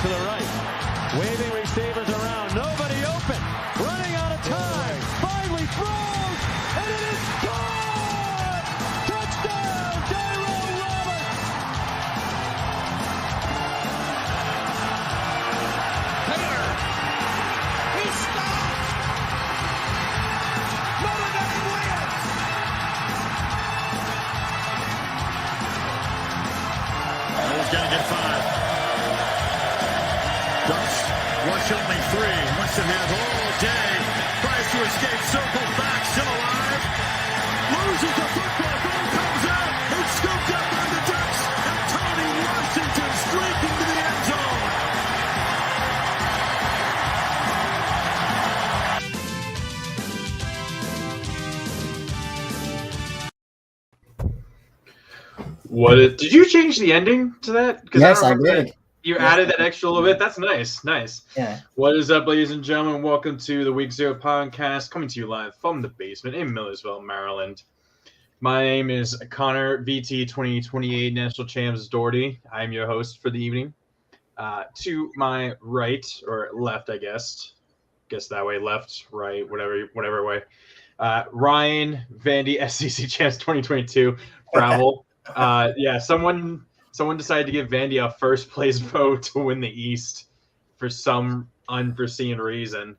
to the right. Waving receivers around. Nobody open. Running out of time. Finally throws. And it is scored! Touchdown, Tyrell Roberts! Taylor. He stopped. Notre Dame wins. He's going to get 5. Ducks rush only 3. Wants to have all day. Tries to escape, circle back, still alive. Loses the football, ball comes out. It's scooped up by the Ducks. And Tony Washington streaking to the end zone. Did you change the ending to that? Yes, I did. You added that extra little bit. That's nice. Yeah. What is up, ladies and gentlemen? Welcome to the Week 0 podcast, coming to you live from the basement in Millersville, Maryland. My name is Connor, VT 2028 National Champs Doherty. I'm your host for the evening. To my right, or left, I guess that way, left, right, whatever way. Ryan Vandy, SEC Champs 2022, Travel. Someone decided to give Vandy a first place vote to win the East for some unforeseen reason.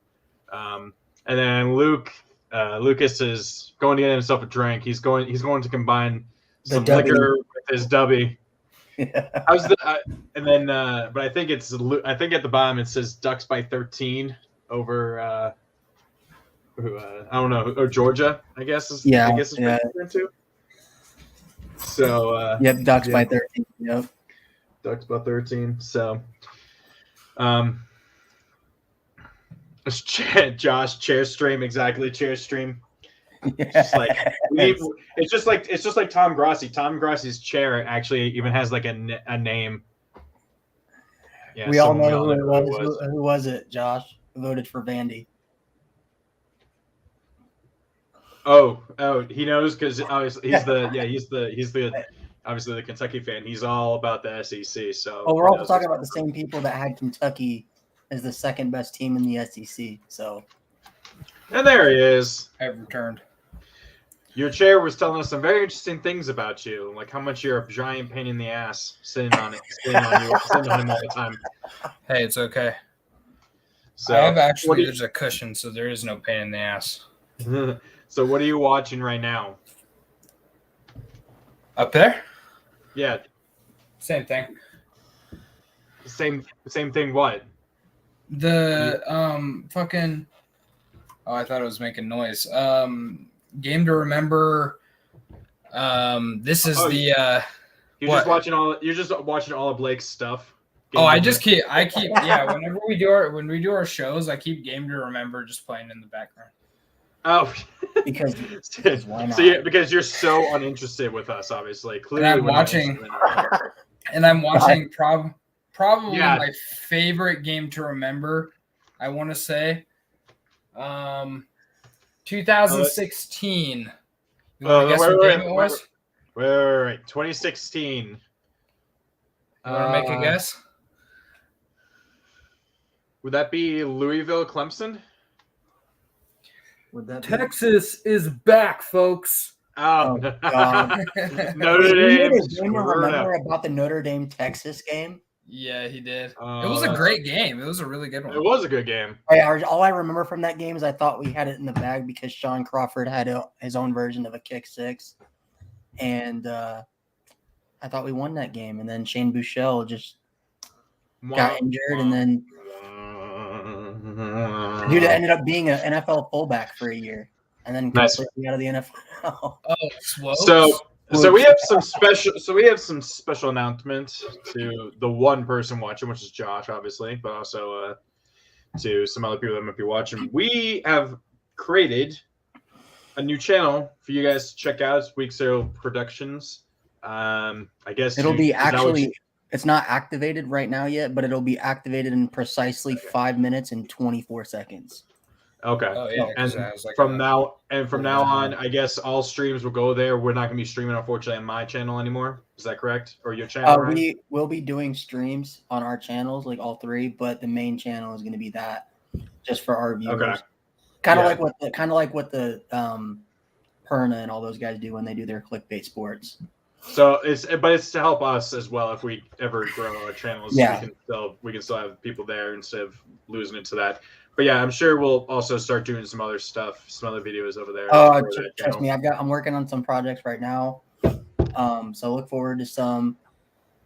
And then Lucas is going to get himself a drink. He's going to combine some liquor with his W. Yeah. But I think at the bottom it says Ducks by 13 over I don't know, or Georgia, I guess is too. So Yep, Ducks by 13. Yep. Ducks by 13. So Josh, chair stream, exactly, chair stream. It's just like Tom Grossi. Tom Grossi's chair actually even has like a name. Yeah, we all know who it was. Who was it, Josh? Who voted for Vandy? Oh, he knows because obviously he's obviously the Kentucky fan. He's all about the SEC. So we're also talking about the same people that had Kentucky as the second best team in the SEC. So, and there he is. I've returned. Your chair was telling us some very interesting things about you, like how much you're a giant pain in the ass sitting on him all the time. Hey, it's okay. So I have there's a cushion, so there is no pain in the ass. So what are you watching right now? Up there? Yeah. Same thing. Same thing. What? The fucking. Oh, I thought it was making noise. Game to remember. This is You're just watching all of Blake's stuff. I keep Whenever we do our shows, I keep Game to Remember just playing in the background. Oh, because why not? So because you're so uninterested with us, obviously. Clearly, and I'm watching probably my favorite game to remember. I want to say, 2016. You want to guess what game it was? Wait. 2016. You want to make a guess? Would that be Louisville, Clemson? Texas is back, folks. Oh, God. Notre Dame. Remember about the Notre Dame Texas game? Yeah, he did. It was a great game. It was a really good one. It was a good game. All I remember from that game is I thought we had it in the bag because Sean Crawford had his own version of a kick six, and I thought we won that game. And then Shane Buechele just got injured, and then dude ended up being an NFL fullback for a year, and then completely out of the NFL. So we have some special announcements to the one person watching, which is Josh, obviously, but also to some other people that might be watching. We have created a new channel for you guys to check out. It's Week 0 Productions. I guess it'll be it's not activated right now yet, but it'll be activated in precisely 5 minutes and 24 seconds. Okay. Oh yeah, 'cause And I was like, from now on, I guess all streams will go there. We're not gonna be streaming, unfortunately, on my channel anymore. Is that correct? Or your channel? Ryan? We will be doing streams on our channels, like all three, but the main channel is going to be that, just for our viewers. Okay. Kind of Yeah. like what the Perna and all those guys do when they do their clickbait sports. So it's to help us as well if we ever grow our channels. Yeah. We can still have people there instead of losing it to that. But yeah, I'm sure we'll also start doing some other stuff, some other videos over there. Oh, for that trust channel. me, I'm working on some projects right now. So look forward to some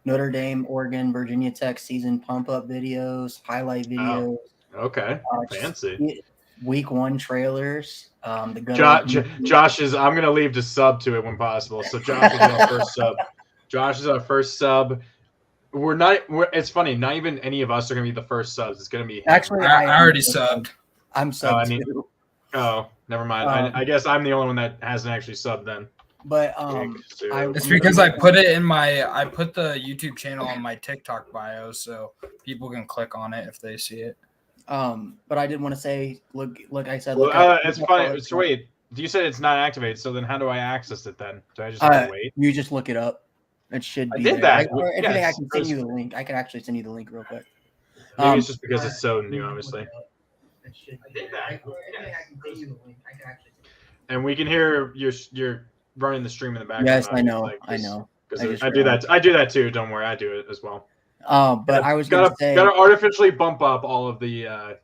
Notre Dame, Oregon, Virginia Tech season pump up videos, highlight videos. Okay. just Fancy. Week 1 trailers. Josh is. I'm gonna leave to sub to it when possible. So Josh is our first sub. Josh is our first sub. It's funny. Not even any of us are gonna be the first subs. It's gonna be him. Actually, I already subbed. I'm subbed too. Oh, never mind. I guess I'm the only one that hasn't actually subbed then. But It's because I put it in I put the YouTube channel on my TikTok bio, so people can click on it if they see it. But I did want to say, look, I said, it's funny. So wait, you said it's not activated. So then how do I access it then? Do I just have to wait? You just look it up. It should be. I did there. that. If anything, I can send you the link. I can actually send you the link real quick. Maybe it's just because it's so new, obviously. I did that. If anything, I can send you the link. I can actually. And we can hear you're running the stream in the background. Yes, I know. I know. I do that. I do that too. Don't worry, I do it as well. But I was gonna say, gotta artificially bump up all of the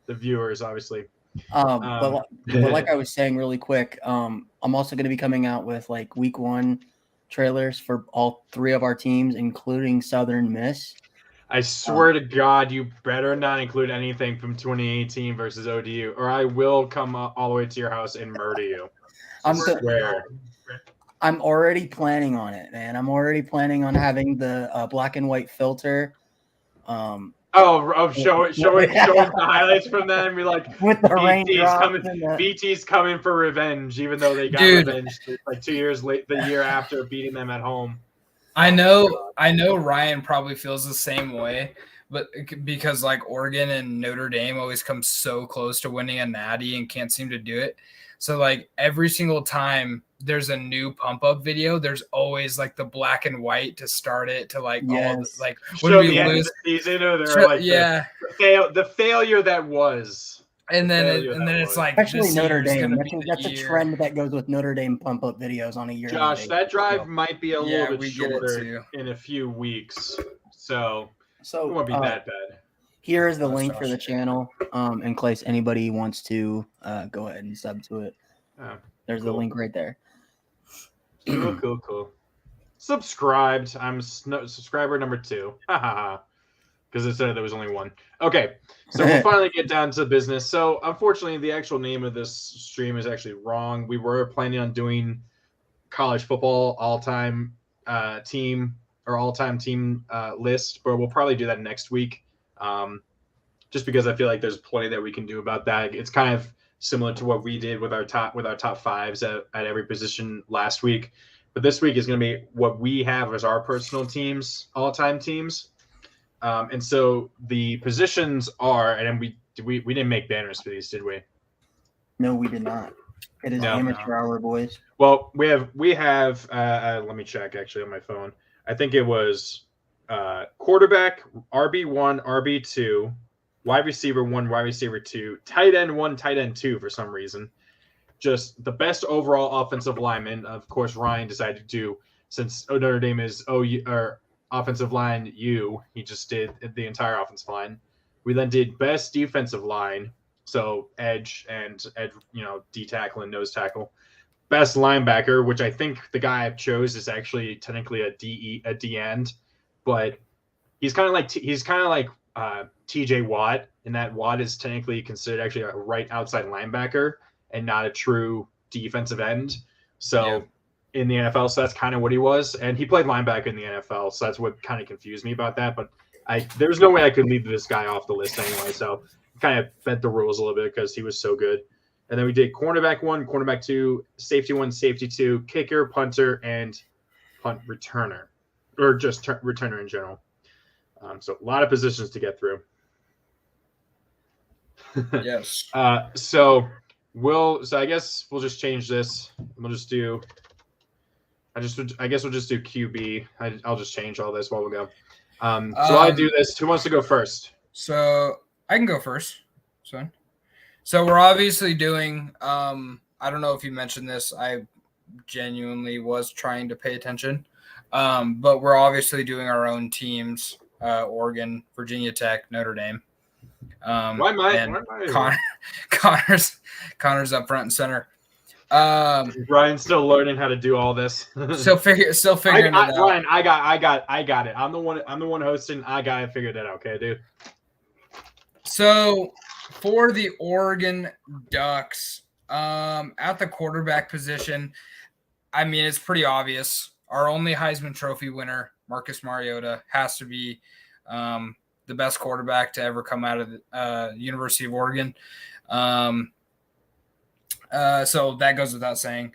viewers, obviously. but like I was saying really quick, I'm also going to be coming out with like week 1 trailers for all 3 of our teams, including Southern Miss. I swear to God, you better not include anything from 2018 versus ODU, or I will come all the way to your house and murder you. I'm already planning on it, man. I'm already planning on having the black and white filter. Showing the highlights from them. Be like, with the raindrops. BT's coming for revenge, even though they got revenge like 2 years late, the year after beating them at home. I know Ryan probably feels the same way, but because like Oregon and Notre Dame always come so close to winning a natty and can't seem to do it. So like every single time there's a new pump up video, there's always like the black and white to start it to like all like when we lose the season, or they're like the failure that was. And then it's like especially Notre Dame. That's a trend that goes with Notre Dame pump up videos on a year. Josh, that drive might be a little bit shorter in a few weeks, so it won't be that bad. Here is the link for the channel, in case anybody wants to go ahead and sub to it. There's the link right there. Cool. Subscribed. I'm subscriber number 2. Because it said there was only 1. Okay, so we'll finally get down to business. So unfortunately, the actual name of this stream is actually wrong. We were planning on doing college football all-time team list, but we'll probably do that next week. Just because I feel like there's plenty that we can do about that. It's kind of similar to what we did with our top 5s at every position last week. But this week is going to be what we have as our personal teams, all-time teams. And so the positions are, and we didn't make banners for these, did we? No, we did not. It is amateur hour, boys. Well, we have. Let me check actually on my phone. I think it was quarterback, RB1, RB2, wide receiver 1, wide receiver 2, tight end 1, tight end 2 for some reason. Just the best overall offensive lineman. Of course, Ryan decided to do, since Notre Dame is offensive line U, he just did the entire offensive line. We then did best defensive line, so edge, D tackle and nose tackle. Best linebacker, which I think the guy I chose is actually technically a D end, but he's kind of like TJ Watt, and that Watt is technically considered actually a right outside linebacker and not a true defensive end. So in the NFL, so that's kind of what he was, and he played linebacker in the NFL, so that's what kind of confused me about that. But there was no way I could leave this guy off the list anyway, so kind of bent the rules a little bit because he was so good. And then we did cornerback 1, cornerback 2, safety 1, safety 2, kicker, punter, and punt returner, or just returner in general. So a lot of positions to get through. Yes. So I guess we'll just change this. We'll just do. I guess we'll just do QB. I'll just change all this while we go. So I do this. Who wants to go first? So I can go first. So we're obviously doing. I don't know if you mentioned this. I genuinely was trying to pay attention. But we're obviously doing our own teams: Oregon, Virginia Tech, Notre Dame. Why am I? Connor's up front and center. Ryan's still learning how to do all this. Still figuring it out. Ryan, I got it. I'm the one hosting. I got it figured it out. Okay, dude. So for the Oregon Ducks, at the quarterback position, I mean, it's pretty obvious. Our only Heisman Trophy winner, Marcus Mariota, has to be the best quarterback to ever come out of the University of Oregon. So that goes without saying.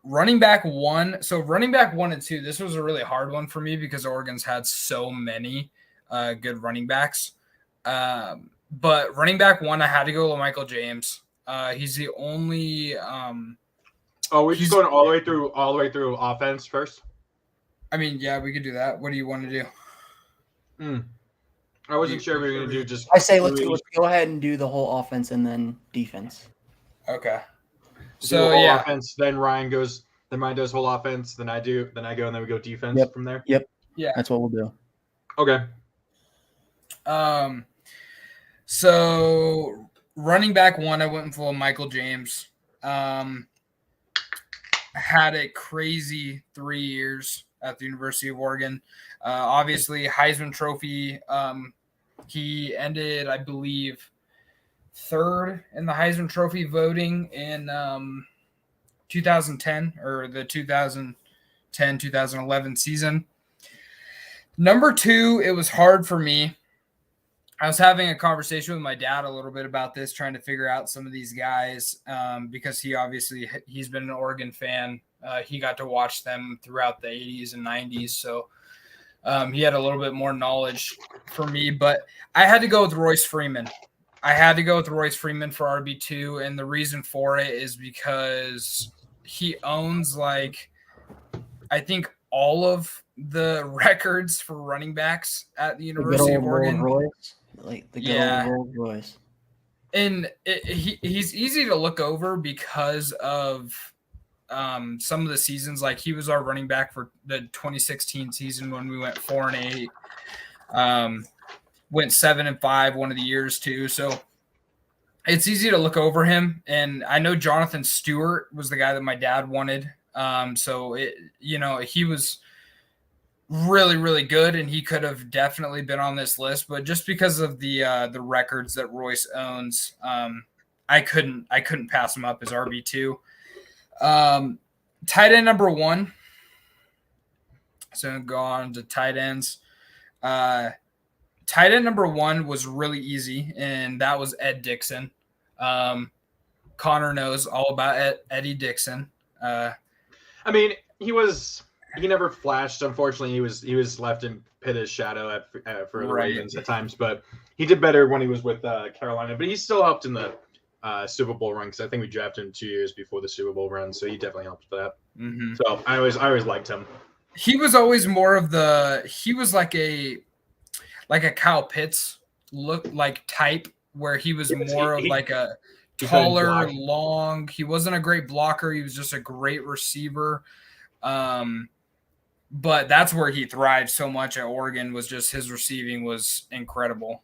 Running back 1. So running back 1 and 2, this was a really hard one for me because Oregon's had so many good running backs. But running back 1, I had to go with Michael James. He's the only. We're just going all the way through offense first. I mean, yeah, we could do that. What do you want to do? I wasn't sure if we were going to do just. I say let's go ahead and do the whole offense and then defense. Okay. So yeah, offense. Then Ryan goes. Then Ryan does whole offense. Then I do. Then I go, and then we go defense from there. Yep. Yeah. That's what we'll do. Okay. So running back 1, I went for Michael James. Had a crazy 3 years at the University of Oregon. Obviously, Heisman Trophy. He ended, I believe, 3rd in the Heisman Trophy voting in 2010 or the 2010-2011 season. Number 2, it was hard for me. I was having a conversation with my dad a little bit about this, trying to figure out some of these guys because he's been an Oregon fan. He got to watch them throughout the 80s and 90s. So he had a little bit more knowledge for me, but I had to go with Royce Freeman. I had to go with Royce Freeman for RB2. And the reason for it is because he owns I think all of the records for running backs at the University of Oregon. Rolls Royce. And he's easy to look over because of some of the seasons. Like he was our running back for the 2016 season when we went 4-8, went 7-5 one of the years too. So it's easy to look over him. And I know Jonathan Stewart was the guy that my dad wanted. So he was really, really good, and he could have definitely been on this list, but just because of the records that Royce owns, I couldn't pass him up as RB2. Tight end number 1. So go on to tight ends. Tight end number 1 was really easy, and that was Ed Dickson. Connor knows all about Eddie Dickson. I mean, he never flashed. Unfortunately, he was left in Pitta's shadow for the Ravens at times, but he did better when he was with Carolina. But he still helped in the Super Bowl run because I think we drafted him 2 years before the Super Bowl run, so he definitely helped for that. Mm-hmm. So I always liked him. He was always more of he was like a Kyle Pitts type, where he was more of a taller, long. He wasn't a great blocker. He was just a great receiver. But that's where he thrived so much at Oregon, was just his receiving was incredible.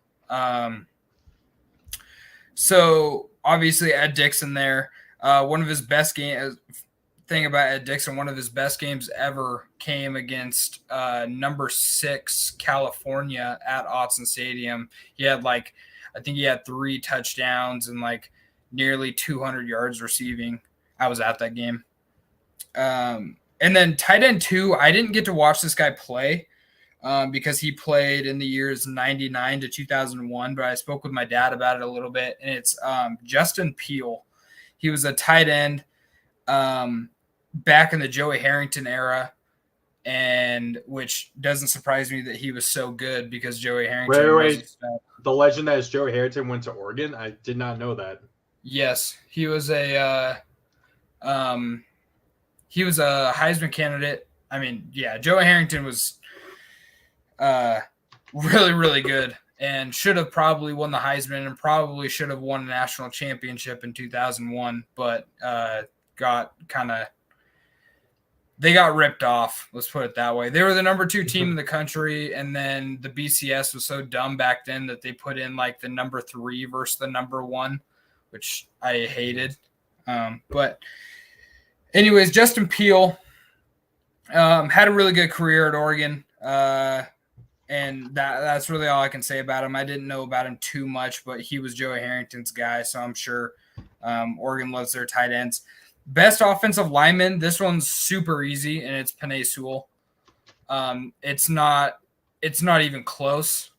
So obviously Ed Dickson there, one of his best games. Thing about Ed Dickson, one of his best games ever came against number 6 California at Autzen Stadium. He had I think he had 3 touchdowns and nearly 200 yards receiving. I was at that game. And then tight end 2, I didn't get to watch this guy play because he played in the years 99 to 2001, but I spoke with my dad about it a little bit, and it's Justin Peel. He was a tight end back in the Joey Harrington era. and which doesn't surprise me that he was so good because Joey Harrington. Wait. The legend that is Joey Harrington went to Oregon? I did not know that. Yes, he was a Heisman candidate. I mean, yeah, Joey Harrington was really, really good and should have probably won the Heisman and probably should have won a national championship in 2001, but they got ripped off. Let's put it that way. They were the number 2 team in the country, and then the BCS was so dumb back then that they put in like the number 3 versus the number 1, which I hated. But anyways, Justin Peele had a really good career at Oregon. And that's really all I can say about him. I didn't know about him too much, but he was Joey Harrington's guy, so I'm sure Oregon loves their tight ends. Best offensive lineman, this one's super easy, and it's Penei Sewell. It's not even close.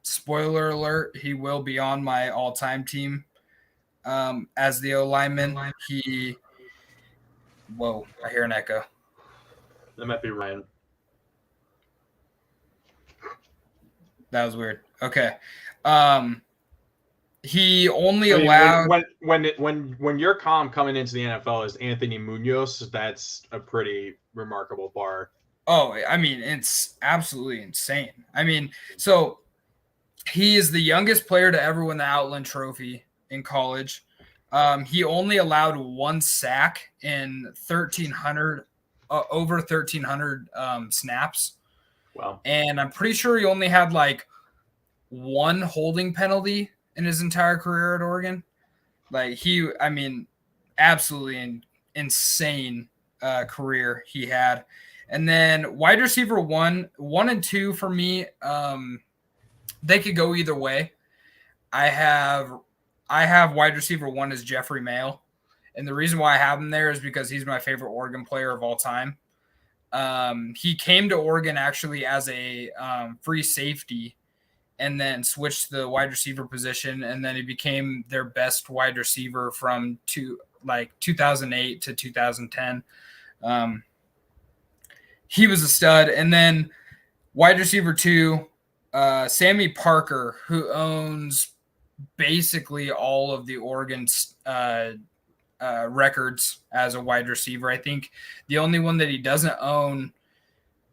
Spoiler alert, he will be on my all-time team as the O-lineman. Whoa, I hear an echo. That might be Ryan. That was weird. Okay. He only allowed when your comp coming into the NFL is Anthony Munoz, that's a pretty remarkable bar. Oh, I mean, it's absolutely insane. I mean, so he is the youngest player to ever win the Outland Trophy in college. He only allowed 1 sack in 1,300 over 1,300 snaps. Wow. And I'm pretty sure he only had like 1 holding penalty in his entire career at Oregon. Like absolutely insane career he had. And then wide receiver 1 and 2 for me, they could go either way. I have wide receiver 1 as Jeffrey Mail. And the reason why I have him there is because he's my favorite Oregon player of all time. He came to Oregon actually as a free safety and then switched to the wide receiver position. And then he became their best wide receiver from 2008 to 2010. He was a stud. And then wide receiver 2, Sammy Parker, who owns basically all of the Oregon records as a wide receiver. I think the only one that he doesn't own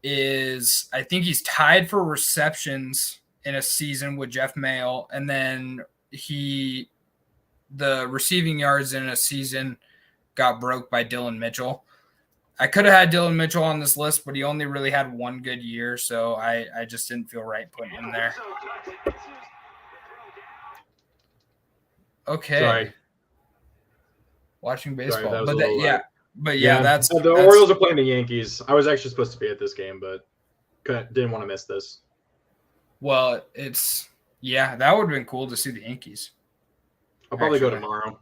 is, I think he's tied for receptions in a season with Jeff Mail, and then the receiving yards in a season got broke by Dylan Mitchell. I could have had Dylan Mitchell on this list, but he only really had 1 good year, so I just didn't feel right putting him there. Okay. Sorry. Watching baseball. Sorry, that's the Orioles are playing the Yankees. I was actually supposed to be at this game, but didn't want to miss this. Well, that would have been cool to see the Yankees. I'll probably go tomorrow.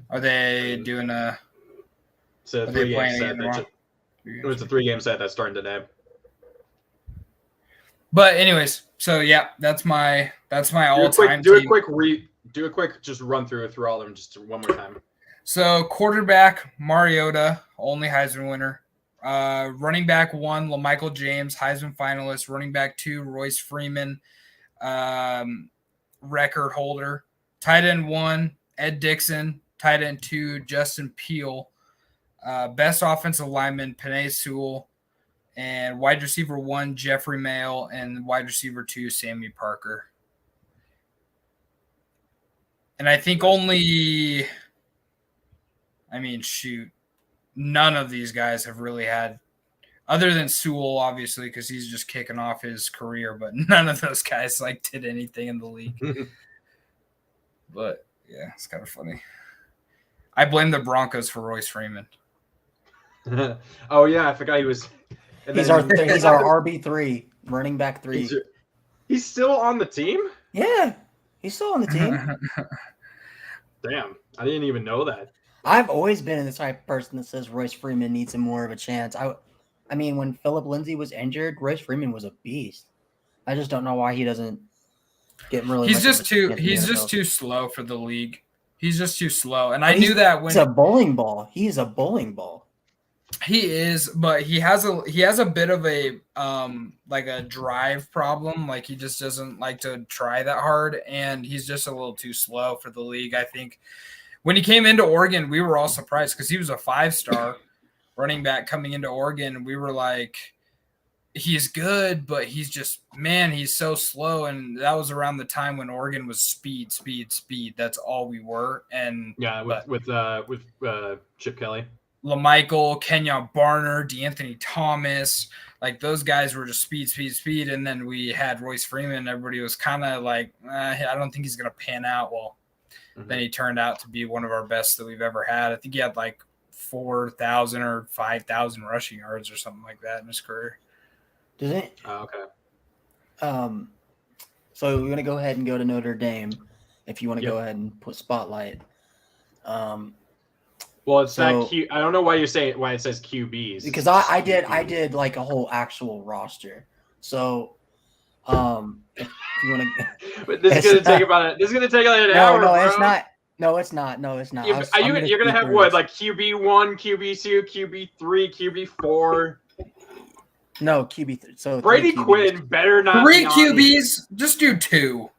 Are they doing It's a 3-game set. It's a 3-game set that's starting today. But anyways, so yeah, that's my all-time Do team. a quick just run through all of them just one more time. So quarterback, Mariota, only Heisman winner. Running back 1, LaMichael James, Heisman finalist. Running back 2, Royce Freeman, record holder. Tight end 1, Ed Dixon. Tight end 2, Justin Peele. Best offensive lineman, Penei Sewell. And wide receiver 1, Jeffrey Mail. And wide receiver 2, Sammy Parker. And I think none of these guys have really had, other than Sewell, obviously, because he's just kicking off his career, but none of those guys did anything in the league. But yeah, it's kind of funny. I blame the Broncos for Royce Freeman. Oh yeah, I forgot he was. He's our RB3, running back 3. He's still on the team? Yeah, he's still on the team. Damn, I didn't even know that. I've always been the type of person that says Royce Freeman needs him more of a chance. I mean, when Philip Lindsay was injured, Royce Freeman was a beast. I just don't know why he doesn't get really. He's just too slow for the league. He's just too slow, and I knew that when he's a bowling ball. He is a bowling ball. He is, but he has a bit of a like a drive problem. Like he just doesn't like to try that hard, and he's just a little too slow for the league. I think when he came into Oregon, we were all surprised because he was a 5-star running back coming into Oregon. We were like, he's good, but he's just, man, he's so slow. And that was around the time when Oregon was speed. That's all we were. And Yeah, with Chip Kelly. LaMichael, Kenya Barner, DeAnthony Thomas, like those guys were just speed. And then we had Royce Freeman. Everybody was kind of like, I don't think he's going to pan out. Well, then he turned out to be one of our best that we've ever had. I think he had like 4,000 or 5,000 rushing yards or something like that in his career. Does it? Oh, okay. So we're gonna go ahead and go to Notre Dame. If you want to go ahead and put spotlight. Well, it's not Q. I don't know why it says QBs. Because I did like a whole actual roster. So, if you want to, but this is gonna take like an hour. No, bro. it's not. No, it's not. You're gonna have what, like QB1, QB2, QB3, QB4? No, QB3. So Brady Quinn better not. 3 QBs. Just do 2.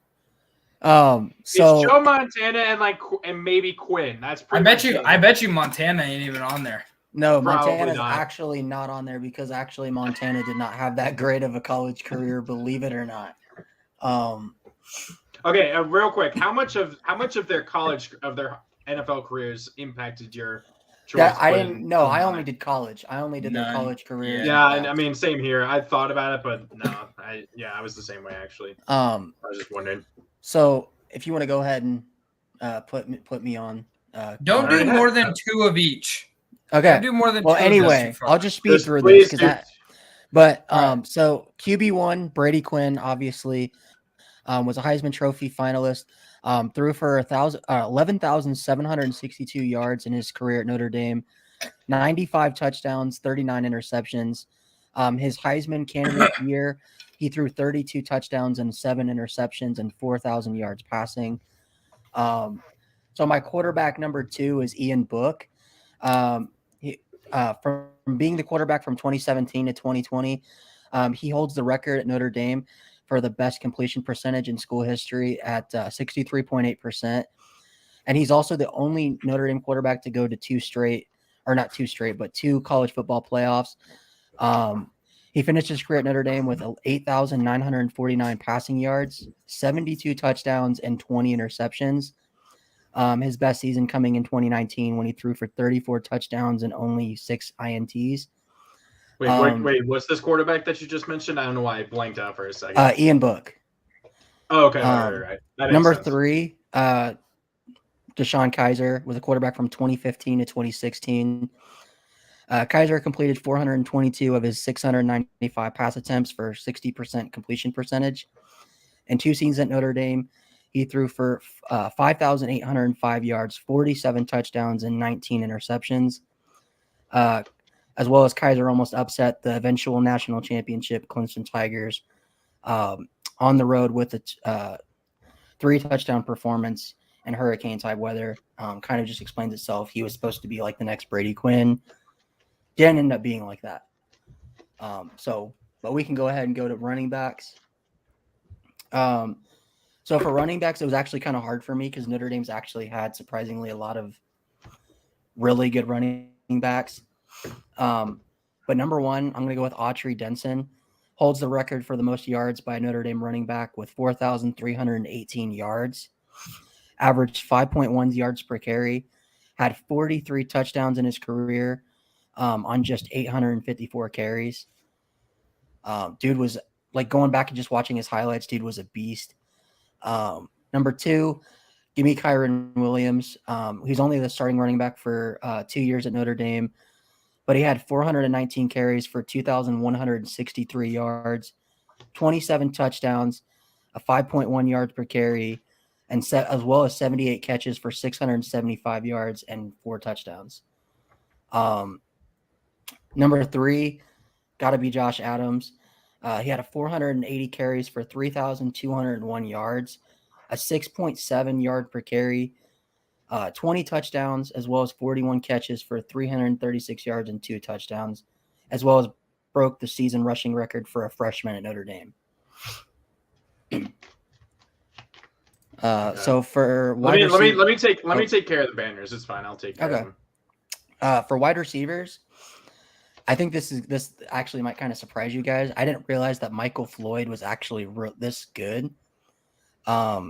So it's Joe Montana and maybe Quinn. That's pretty. I bet you Montana ain't even on there. No, Probably Montana's not. actually not on there because actually Montana did not have that great of a college career, believe it or not. Okay, real quick, how much of their NFL careers impacted your choice? I didn't know. I only did college. I only did their college career. Yeah, and I mean, same here. I thought about it, but no, I was the same way actually. I was just wondering. So if you want to go ahead and put me on, don't do more than 2 of each. Okay. Don't do more than 2. Well, anyway, I'll just speed through this so QB1 Brady Quinn obviously was a Heisman Trophy finalist. Threw for 11,762 yards in his career at Notre Dame, 95 touchdowns, 39 interceptions. His Heisman candidate year, he threw 32 touchdowns and 7 interceptions and 4,000 yards passing. So my quarterback number 2 is Ian Book. From being the quarterback from 2017 to 2020, he holds the record at Notre Dame for the best completion percentage in school history at 63.8%. And he's also the only Notre Dame quarterback to go to 2 college football playoffs. He finished his career at Notre Dame with 8,949 passing yards, 72 touchdowns, and 20 interceptions. His best season coming in 2019 when he threw for 34 touchdowns and only 6 INTs. Wait, what's this quarterback that you just mentioned? I don't know why I blanked out for a second. Ian Book. Oh, okay. Right. Number 3, DeShone Kizer was a quarterback from 2015 to 2016. Kizer completed 422 of his 695 pass attempts for 60% completion percentage. In 2 seasons at Notre Dame, he threw for 5,805 yards, 47 touchdowns, and 19 interceptions. As well as Kizer almost upset the eventual national championship Clemson Tigers on the road with a 3-touchdown performance in hurricane-type weather. Kind of just explains itself. He was supposed to be like the next Brady Quinn. Didn't end up being like that. But we can go ahead and go to running backs. So for running backs, it was actually kind of hard for me because Notre Dame's actually had surprisingly a lot of really good running backs. But number 1, I'm going to go with Autry Denson. Holds the record for the most yards by a Notre Dame running back with 4,318 yards. Averaged 5.1 yards per carry. Had 43 touchdowns in his career on just 854 carries. Dude was like going back and just watching his highlights. Dude was a beast. Number 2, give me Kyron Williams. He's only the starting running back for 2 years at Notre Dame. But he had 419 carries for 2,163 yards, 27 touchdowns, a 5.1 yards per carry, and as well as 78 catches for 675 yards and 4 touchdowns. Number 3, got to be Josh Adams. He had a 480 carries for 3,201 yards, a 6.7 yard per carry, 20 touchdowns, as well as 41 catches for 336 yards and 2 touchdowns, as well as broke the season rushing record for a freshman at Notre Dame. So for let me take care of the banners. It's fine. I'll take care of them. For wide receivers, I think this actually might kind of surprise you guys. I didn't realize that Michael Floyd was actually this good. I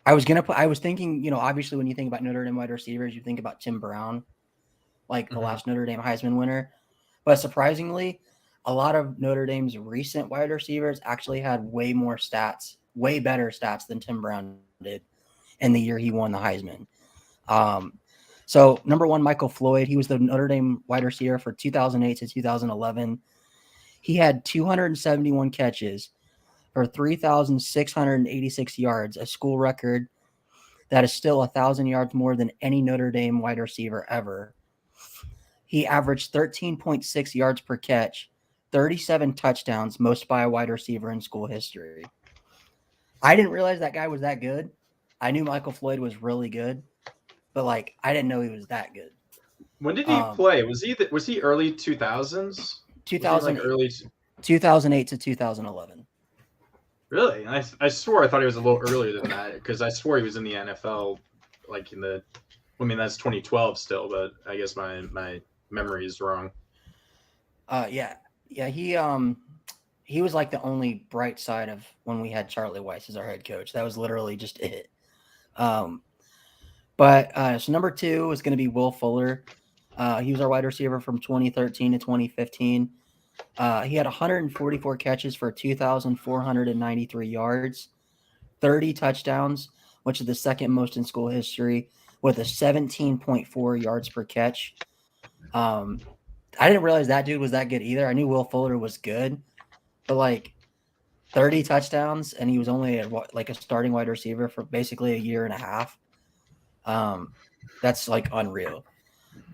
was thinking, obviously when you think about Notre Dame wide receivers, you think about Tim Brown, like the last Notre Dame Heisman winner. But surprisingly, a lot of Notre Dame's recent wide receivers actually had way better stats than Tim Brown did in the year he won the Heisman. So number one, Michael Floyd, he was the Notre Dame wide receiver for 2008 to 2011. He had 271 catches for 3,686 yards, a school record that is still 1,000 yards more than any Notre Dame wide receiver ever. He averaged 13.6 yards per catch, 37 touchdowns, most by a wide receiver in school history. I didn't realize that guy was that good. I knew Michael Floyd was really good, but I didn't know he was that good. When did he play? Was he early 2000s? 2008 to 2011. Really? I swore I thought he was a little earlier than that because I swore he was in the NFL that's 2012 still, but I guess my memory is wrong. Yeah, he was like the only bright side of when we had Charlie Weiss as our head coach. That was literally just it. So number 2 is going to be Will Fuller. He was our wide receiver from 2013 to 2015. He had 144 catches for 2,493 yards, 30 touchdowns, which is the second most in school history, with a 17.4 yards per catch. I didn't realize that dude was that good either. I knew Will Fuller was good, but 30 touchdowns, and he was only a starting wide receiver for basically a year and a half. That's unreal.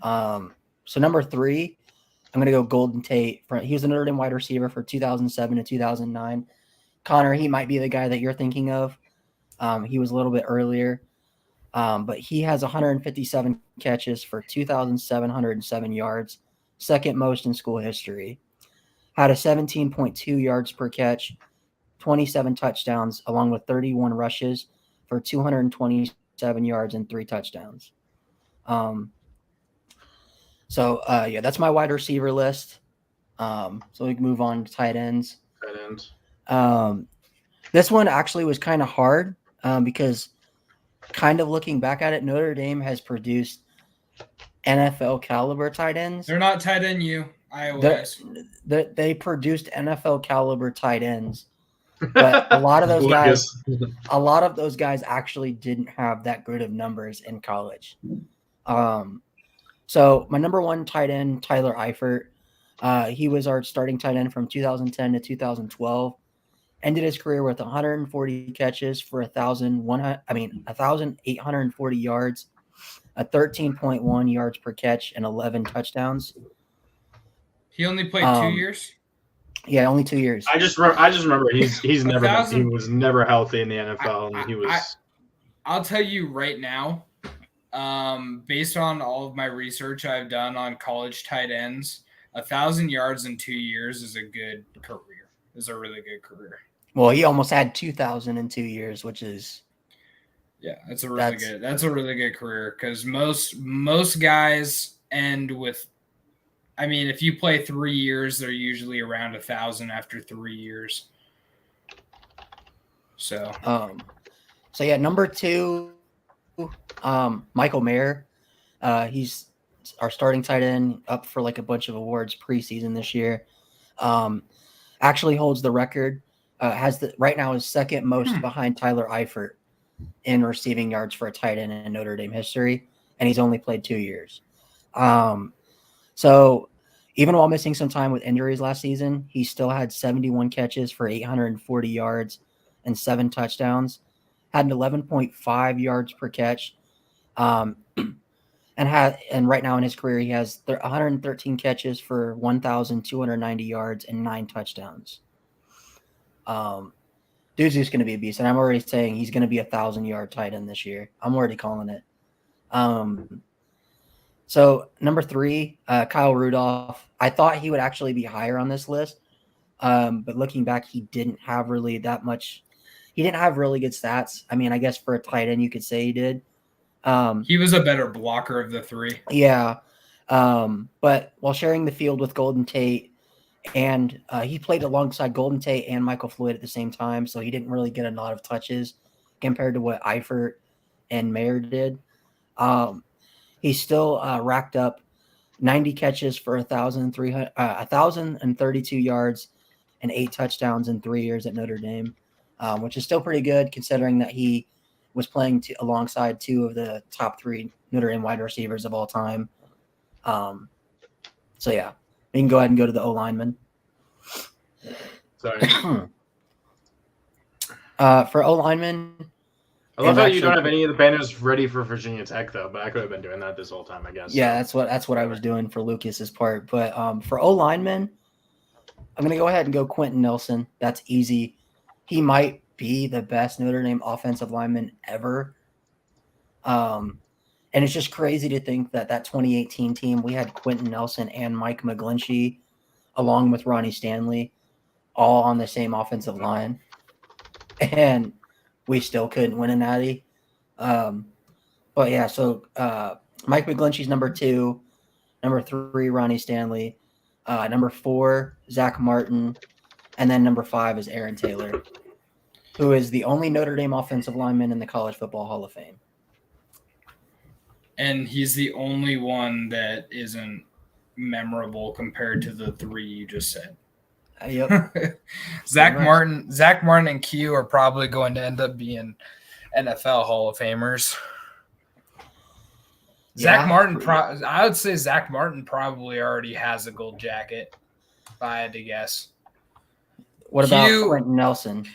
So number 3, I'm going to go Golden Tate. He was the Notre Dame wide receiver for 2007 to 2009. Connor, he might be the guy that you're thinking of. He was a little bit earlier. But he has 157 catches for 2,707 yards, second most in school history. Had a 17.2 yards per catch, 27 touchdowns, along with 31 rushes for 227 yards and 3 touchdowns. That's my wide receiver list. So we can move on to tight ends. This one actually was kind of hard because kind of looking back at it, Notre Dame has produced NFL caliber tight ends. They're not tight end Iowa. They produced NFL caliber tight ends, but a lot of those guys actually didn't have that good of numbers in college. So my number 1 tight end, Tyler Eifert, he was our starting tight end from 2010 to 2012. Ended his career with 140 catches for 1,840 yards, a 13.1 yards per catch, and 11 touchdowns. He only played 2 years. Yeah, only 2 years. I just remember he was never healthy in the NFL, I'll tell you right now, based on all of my research I've done on college tight ends, 1,000 yards in 2 years is a good career. Is a really good career. Well, he almost had 2,000 in 2 years, which is that's a really good career because most guys end with. I mean, if you play 3 years, they're usually around 1,000 after 3 years. So, number 2, Michael Mayer. He's our starting tight end, up for a bunch of awards preseason this year. Actually holds the record. Right now is second most behind Tyler Eifert in receiving yards for a tight end in Notre Dame history, and he's only played 2 years. So even while missing some time with injuries last season, he still had 71 catches for 840 yards and 7 touchdowns, had an 11.5 yards per catch, and right now in his career he has 113 catches for 1,290 yards and 9 touchdowns. Dude's just going to be a beast, and I'm already saying he's going to be 1,000-yard tight end this year. I'm already calling it. So number 3, Kyle Rudolph. I thought he would actually be higher on this list, but looking back, he didn't have really that much. He didn't have really good stats. I mean, I guess for a tight end, you could say he did. He was a better blocker of the 3. Yeah, but while sharing the field with Golden Tate, and he played alongside Golden Tate and Michael Floyd at the same time, so he didn't really get a lot of touches compared to what Eifert and Mayer did. He still racked up 90 catches for 1,032 yards and 8 touchdowns in 3 years at Notre Dame, which is still pretty good considering that he was playing alongside 2 of the top 3 Notre Dame wide receivers of all time. So, yeah, we can go ahead and go to the O-lineman. Sorry. For O-lineman, I love how you don't have any of the banners ready for Virginia Tech, though, but I could have been doing that this whole time, I guess. Yeah, that's what I was doing for Lucas's part. But for O-lineman, I'm going to go ahead and go Quentin Nelson. That's easy. He might be the best Notre Dame offensive lineman ever. And it's just crazy to think that 2018 team, we had Quentin Nelson and Mike McGlinchey, along with Ronnie Stanley, all on the same offensive line. And we still couldn't win a natty. But yeah, so Mike McGlinchey's number 2, number 3, Ronnie Stanley, number 4, Zach Martin, and then number 5 is Aaron Taylor, who is the only Notre Dame offensive lineman in the College Football Hall of Fame. And he's the only one that isn't memorable compared to the 3 you just said. Yep. Zach Martin and Q are probably going to end up being NFL Hall of Famers. Yeah. Zach Martin, I would say Zach Martin probably already has a gold jacket, if I had to guess. What about Quentin Nelson?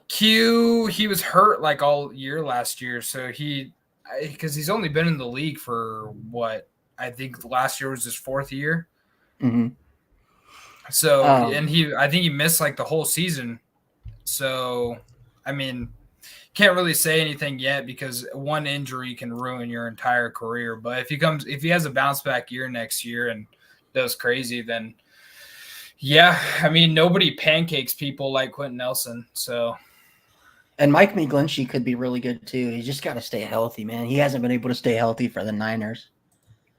Q, he was hurt like all year last year, so because he's only been in the league for what I think last year was his 4th year. Mm-hmm. So, and I think he missed like the whole season. So, I mean, can't really say anything yet because one injury can ruin your entire career. But if he has a bounce back year next year and does crazy, then yeah, I mean, nobody pancakes people like Quentin Nelson. So, and Mike McGlinchey could be really good too. He's just got to stay healthy, man. He hasn't been able to stay healthy for the Niners.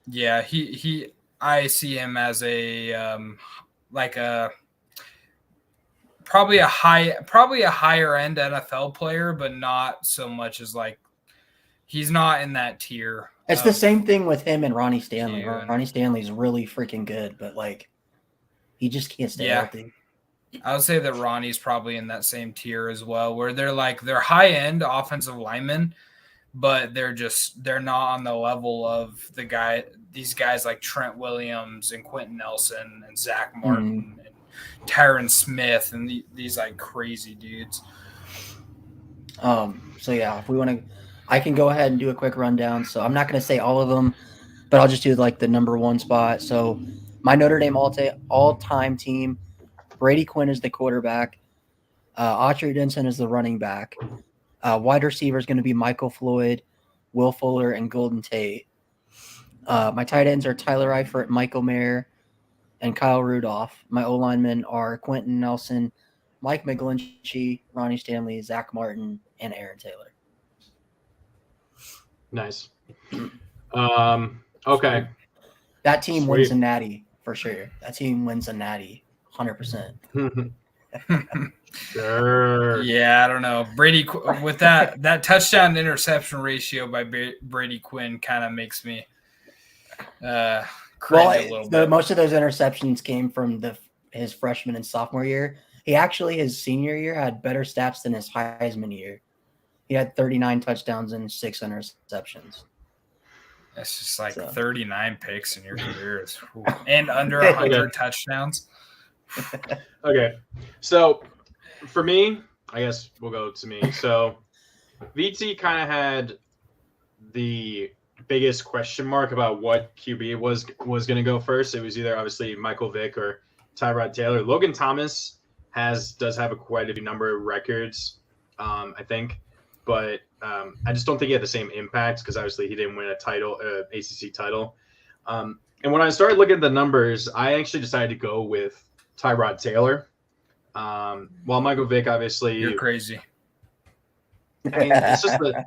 Yeah, I see him as a probably a higher end NFL player, but not so much as like he's not in that tier. It's the same thing with him and Ronnie Stanley. Ronnie Stanley's really freaking good, but like he just can't stay healthy. I would say that Ronnie's probably in that same tier as well, where they're high end offensive linemen, but they're not on the level of these guys like Trent Williams and Quentin Nelson and Zach Martin and Tyron Smith and these like crazy dudes. So yeah, if we want to, I can go ahead and do a quick rundown. So I'm not going to say all of them, but I'll just do like the number 1 spot. So my Notre Dame all-time team, Brady Quinn is the quarterback. Autry Denson is the running back. Wide receiver is going to be Michael Floyd, Will Fuller, and Golden Tate. My tight ends are Tyler Eifert, Michael Mayer, and Kyle Rudolph. My O-linemen are Quentin Nelson, Mike McGlinchey, Ronnie Stanley, Zach Martin, and Aaron Taylor. Nice. Okay. That team wins a natty for sure. That team wins a natty 100%. Sure. Yeah, I don't know. Brady with that touchdown to interception ratio by Brady Quinn kind of makes me cringe a little bit. Most of those interceptions came from his freshman and sophomore year. He actually, his senior year, had better stats than his Heisman year. He had 39 touchdowns and 6 interceptions. That's just like 39 picks in your career and under 100 touchdowns. Okay, so for me, I guess we'll go to me. So VT kind of had the biggest question mark about what QB was going to go first. It was either obviously Michael Vick or Tyrod Taylor. Logan Thomas does have quite a few number of records, I think, but I just don't think he had the same impact because obviously he didn't win a title, ACC title. And when I started looking at the numbers, I actually decided to go with Tyrod Taylor. While Michael Vick, obviously, You're crazy. I mean, it's just the.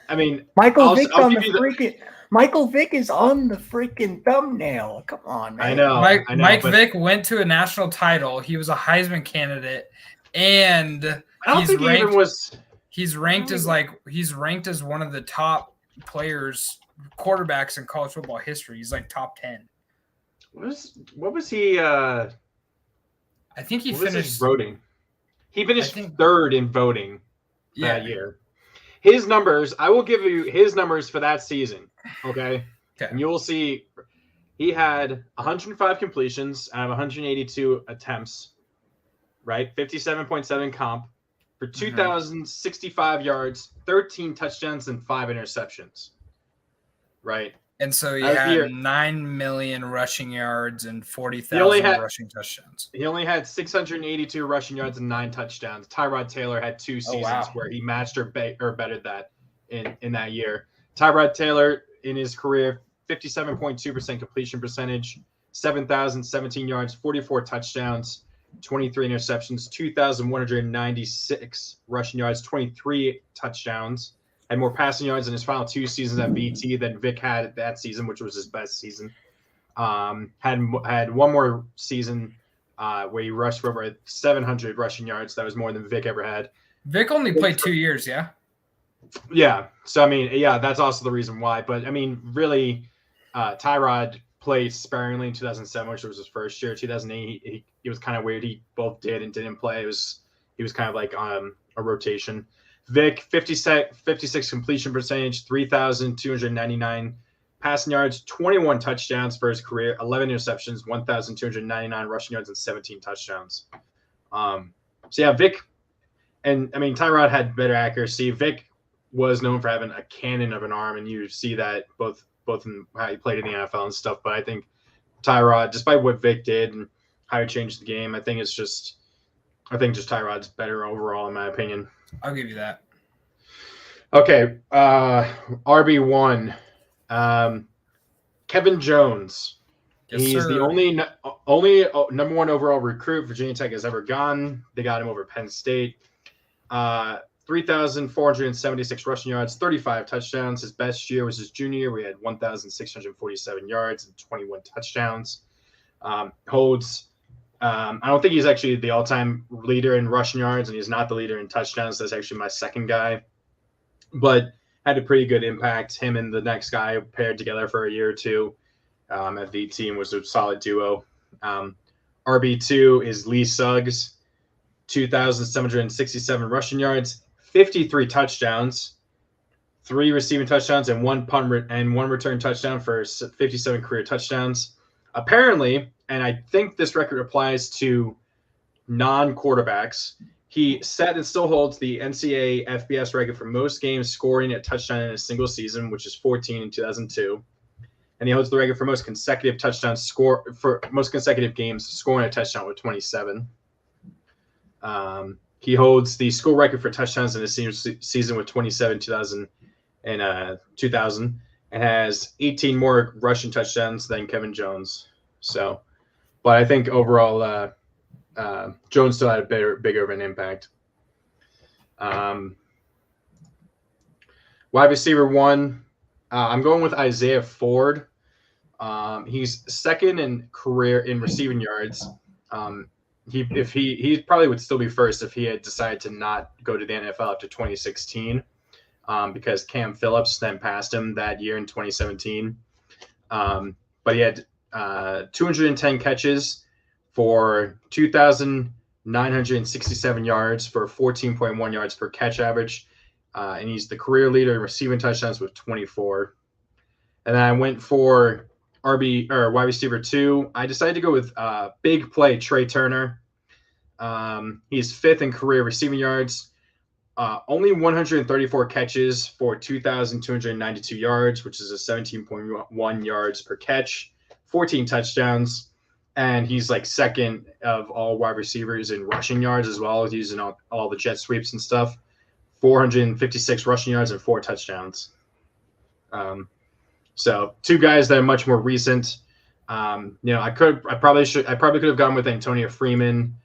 I mean, Michael I'll Vick give on the you the- freaking. Michael Vick is on the freaking thumbnail. Come on, man. I know. Mike but Vick went to a national title. He was a Heisman candidate, and I don't think he even was. he's ranked as one of the top quarterbacks in college football history. He's like top 10. What was he? I think he What was his finished voting? He finished I think- third in voting that year. His numbers, I will give you his numbers for that season. Okay. And you will see he had 105 completions out of 182 attempts, right? 57.7 comp for 2,065 yards, 13 touchdowns, and 5 interceptions, right? And so he That was the year. had 9 million rushing yards and 40,000 rushing touchdowns. He only had 682 rushing yards and 9 touchdowns. Tyrod Taylor had 2 seasons where he matched or bettered that in that year. Tyrod Taylor in his career, 57.2% completion percentage, 7,017 yards, 44 touchdowns, 23 interceptions, 2,196 rushing yards, 23 touchdowns. Had more passing yards in his final 2 seasons at VT than Vic had that season, which was his best season. Had one more season where he rushed for over 700 rushing yards. That was more than Vic ever had. Vic only played 2 years, yeah? Yeah. So, I mean, yeah, that's also the reason why. But, I mean, really, Tyrod played sparingly in 2007, which was his first year. 2008, he was kind of weird. He both did and didn't play. He was kind of like a rotation. Vic, 56 completion percentage, 3,299 passing yards, 21 touchdowns for his career, 11 interceptions, 1,299 rushing yards, and 17 touchdowns. So, yeah, Vic, and I mean, Tyrod had better accuracy. Vic was known for having a cannon of an arm, and you see that both in how he played in the NFL and stuff. But I think Tyrod, despite what Vic did and how he changed the game, I think just Tyrod's better overall, in my opinion. I'll give you that. Okay, RB1, Kevin Jones. Yes, He's sir. the only number 1 overall recruit Virginia Tech has ever gone. They got him over Penn State. 3,476 rushing yards, 35 touchdowns. His best year was his junior year. We had 1,647 yards and 21 touchdowns. Holds. I don't think he's actually the all-time leader in rushing yards, and he's not the leader in touchdowns. That's actually my second guy, but had a pretty good impact. Him and the next guy paired together for a year or two at the team was a solid duo. RB2 is Lee Suggs, 2,767 rushing yards, 53 touchdowns, 3 receiving touchdowns, and 1 return touchdown for 57 career touchdowns. Apparently, and I think this record applies to non-quarterbacks, he set and still holds the NCAA FBS record for most games scoring a touchdown in a single season, which is 14 in 2002. And he holds the record for most consecutive games scoring a touchdown with 27. He holds the school record for touchdowns in a senior season with 27 2000 and has 18 more rushing touchdowns than Kevin Jones. So, but I think overall, Jones still had a bigger of an impact. Wide receiver 1, I'm going with Isaiah Ford. He's second in career in receiving yards. He probably would still be first if he had decided to not go to the NFL after 2016, because Cam Phillips then passed him that year in 2017. But he had 210 catches for 2,967 yards for 14.1 yards per catch average. And he's the career leader in receiving touchdowns with 24. And then I went for wide receiver 2. I decided to go with big play Trey Turner. He's 5th in career receiving yards. Only 134 catches for 2,292 yards, which is a 17.1 yards per catch, 14 touchdowns. And he's like second of all wide receivers in rushing yards as well, using all the jet sweeps and stuff. 456 rushing yards and 4 touchdowns. So 2 guys that are much more recent. I probably could have gone with Antonio Freeman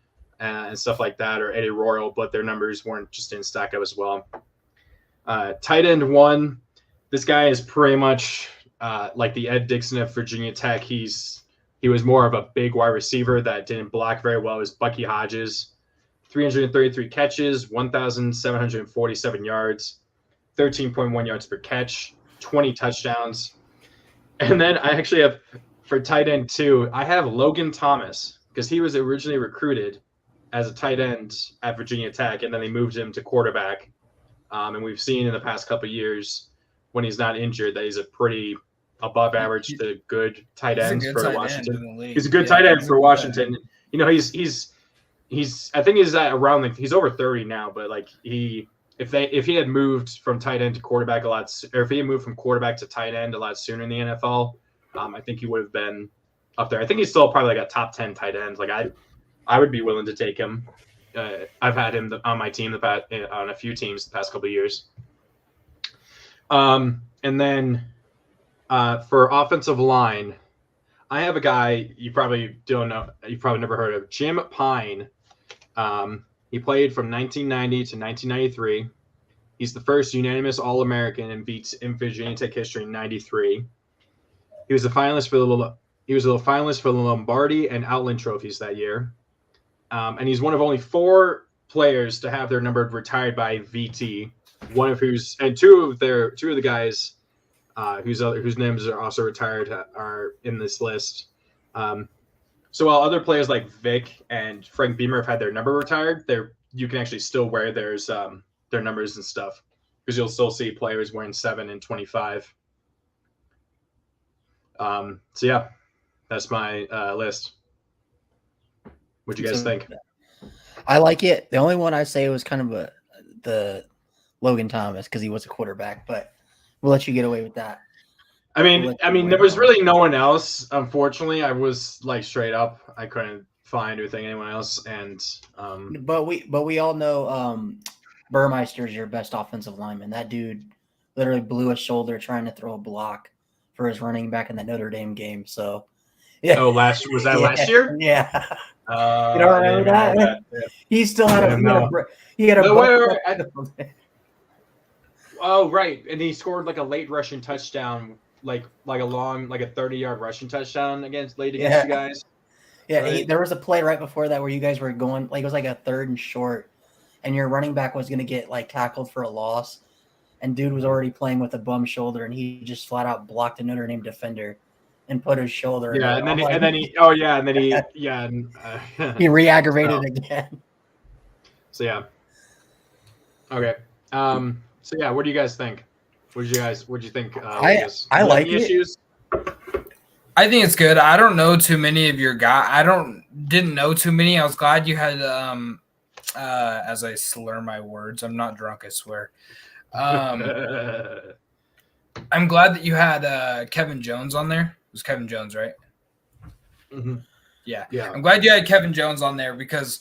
and stuff like that, or Eddie Royal, but their numbers didn't stack up as well. Tight end 1, this guy is pretty much like the Ed Dixon of Virginia Tech. He was more of a big wide receiver that didn't block very well. It was Bucky Hodges. 333 catches, 1,747 yards, 13.1 yards per catch, 20 touchdowns. And then I actually have, for tight end 2, I have Logan Thomas, because he was originally recruited as a tight end at Virginia Tech, and then they moved him to quarterback. And we've seen in the past couple of years, when he's not injured, that he's a pretty above average to good tight end for Washington. He's a good tight end for Washington. He's I think he's at around he's over 30 now, but like if he had moved from tight end to quarterback or if he had moved from quarterback to tight end a lot sooner in the NFL, I think he would have been up there. I think he's still probably like a top 10 tight end. Like I would be willing to take him. I've had him on my team on a few teams the past couple of years. And then for offensive line, I have a guy you probably don't know. You've probably never heard of, Jim Pine. He played from 1990 to 1993. He's the first unanimous All-American in Virginia Tech history in '93. He was a finalist for the Lombardi and Outland trophies that year. And he's one of only 4 players to have their number retired by VT. One of whose and two of the guys whose names are also retired are in this list. So while other players like Vic and Frank Beamer have had their number retired, you can actually still wear their numbers and stuff, because you'll still see players wearing 7 and 25. So yeah, that's my list. What'd you guys think? I like it. The only one I say was kind of the Logan Thomas, because he was a quarterback, but we'll let you get away with that. I mean, there was really no one else. Unfortunately, I was like straight up. I couldn't find anyone else, and But we all know Burmeister is your best offensive lineman. That dude literally blew his shoulder trying to throw a block for his running back in the Notre Dame game. So yeah. Oh, last year? Yeah. You don't remember that? Yeah. He still had Oh, right. And he scored like a late rushing touchdown, like a 30-yard rushing touchdown against you guys. Yeah, right? There was a play right before that where you guys were going, like it was like a 3rd and short, and your running back was going to get like tackled for a loss, and dude was already playing with a bum shoulder, and he just flat out blocked a Notre Dame defender and put his shoulder. Yeah, he re-aggravated again. So yeah. Okay. So yeah, what do you guys think? What do you think? I like it. Issues? I think it's good. I don't know too many of your guys. Didn't know too many. I was glad you had as I slur my words. I'm not drunk, I swear. I'm glad that you had Kevin Jones on there. It was Kevin Jones, right? Mm-hmm. Yeah. I'm glad you had Kevin Jones on there, because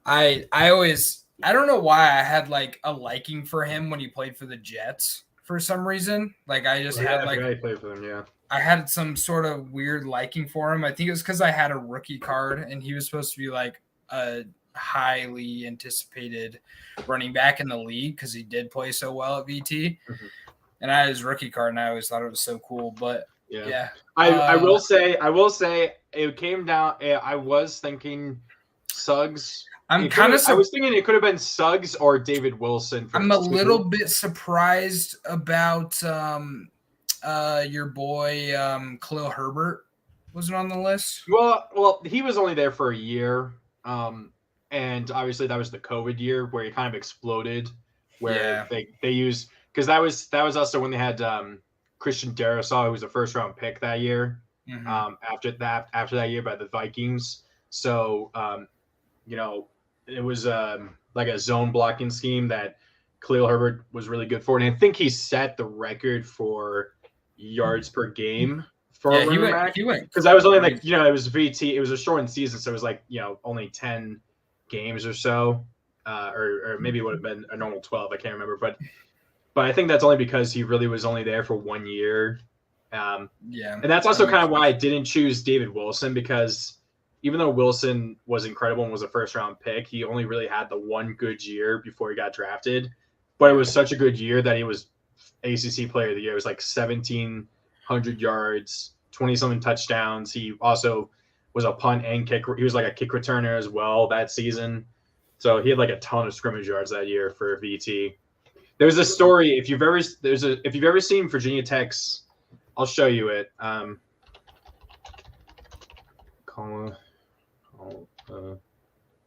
I don't know why I had like a liking for him when he played for the Jets for some reason. Like I just had like I played for them, yeah. I had some sort of weird liking for him. I think it was because I had a rookie card and he was supposed to be like a highly anticipated running back in the league because he did play so well at VT. Mm-hmm. And I had his rookie card and I always thought it was so cool. But yeah. I will say it came down. I was thinking Suggs. I was thinking it could have been Suggs or David Wilson. I'm a little bit surprised about your boy Khalil Herbert wasn't on the list. Well, he was only there for a year, and obviously that was the COVID year where he kind of exploded. Where they used, because that was also when they had Christian Darrisaw, who was a first round pick that year. Mm-hmm. After that year by the Vikings, so it was like a zone blocking scheme that Khalil Herbert was really good for, and I think he set the record for yards per game for a running back. Because I was only like, it was VT, it was a shortened season, so it was like only 10 games or so. or maybe it would have been a normal 12. I can't remember, but I think that's only because he really was only there for 1 year. And that's also kind of why I didn't choose David Wilson, because even though Wilson was incredible and was a first-round pick, he only really had the one good year before he got drafted. But it was such a good year that he was ACC Player of the Year. It was like 1,700 yards, 20-something touchdowns. He also was a punt and kick. He was like a kick returner as well that season. So he had like a ton of scrimmage yards that year for VT. There's a story if you've ever seen Virginia Tech's. I'll show you it.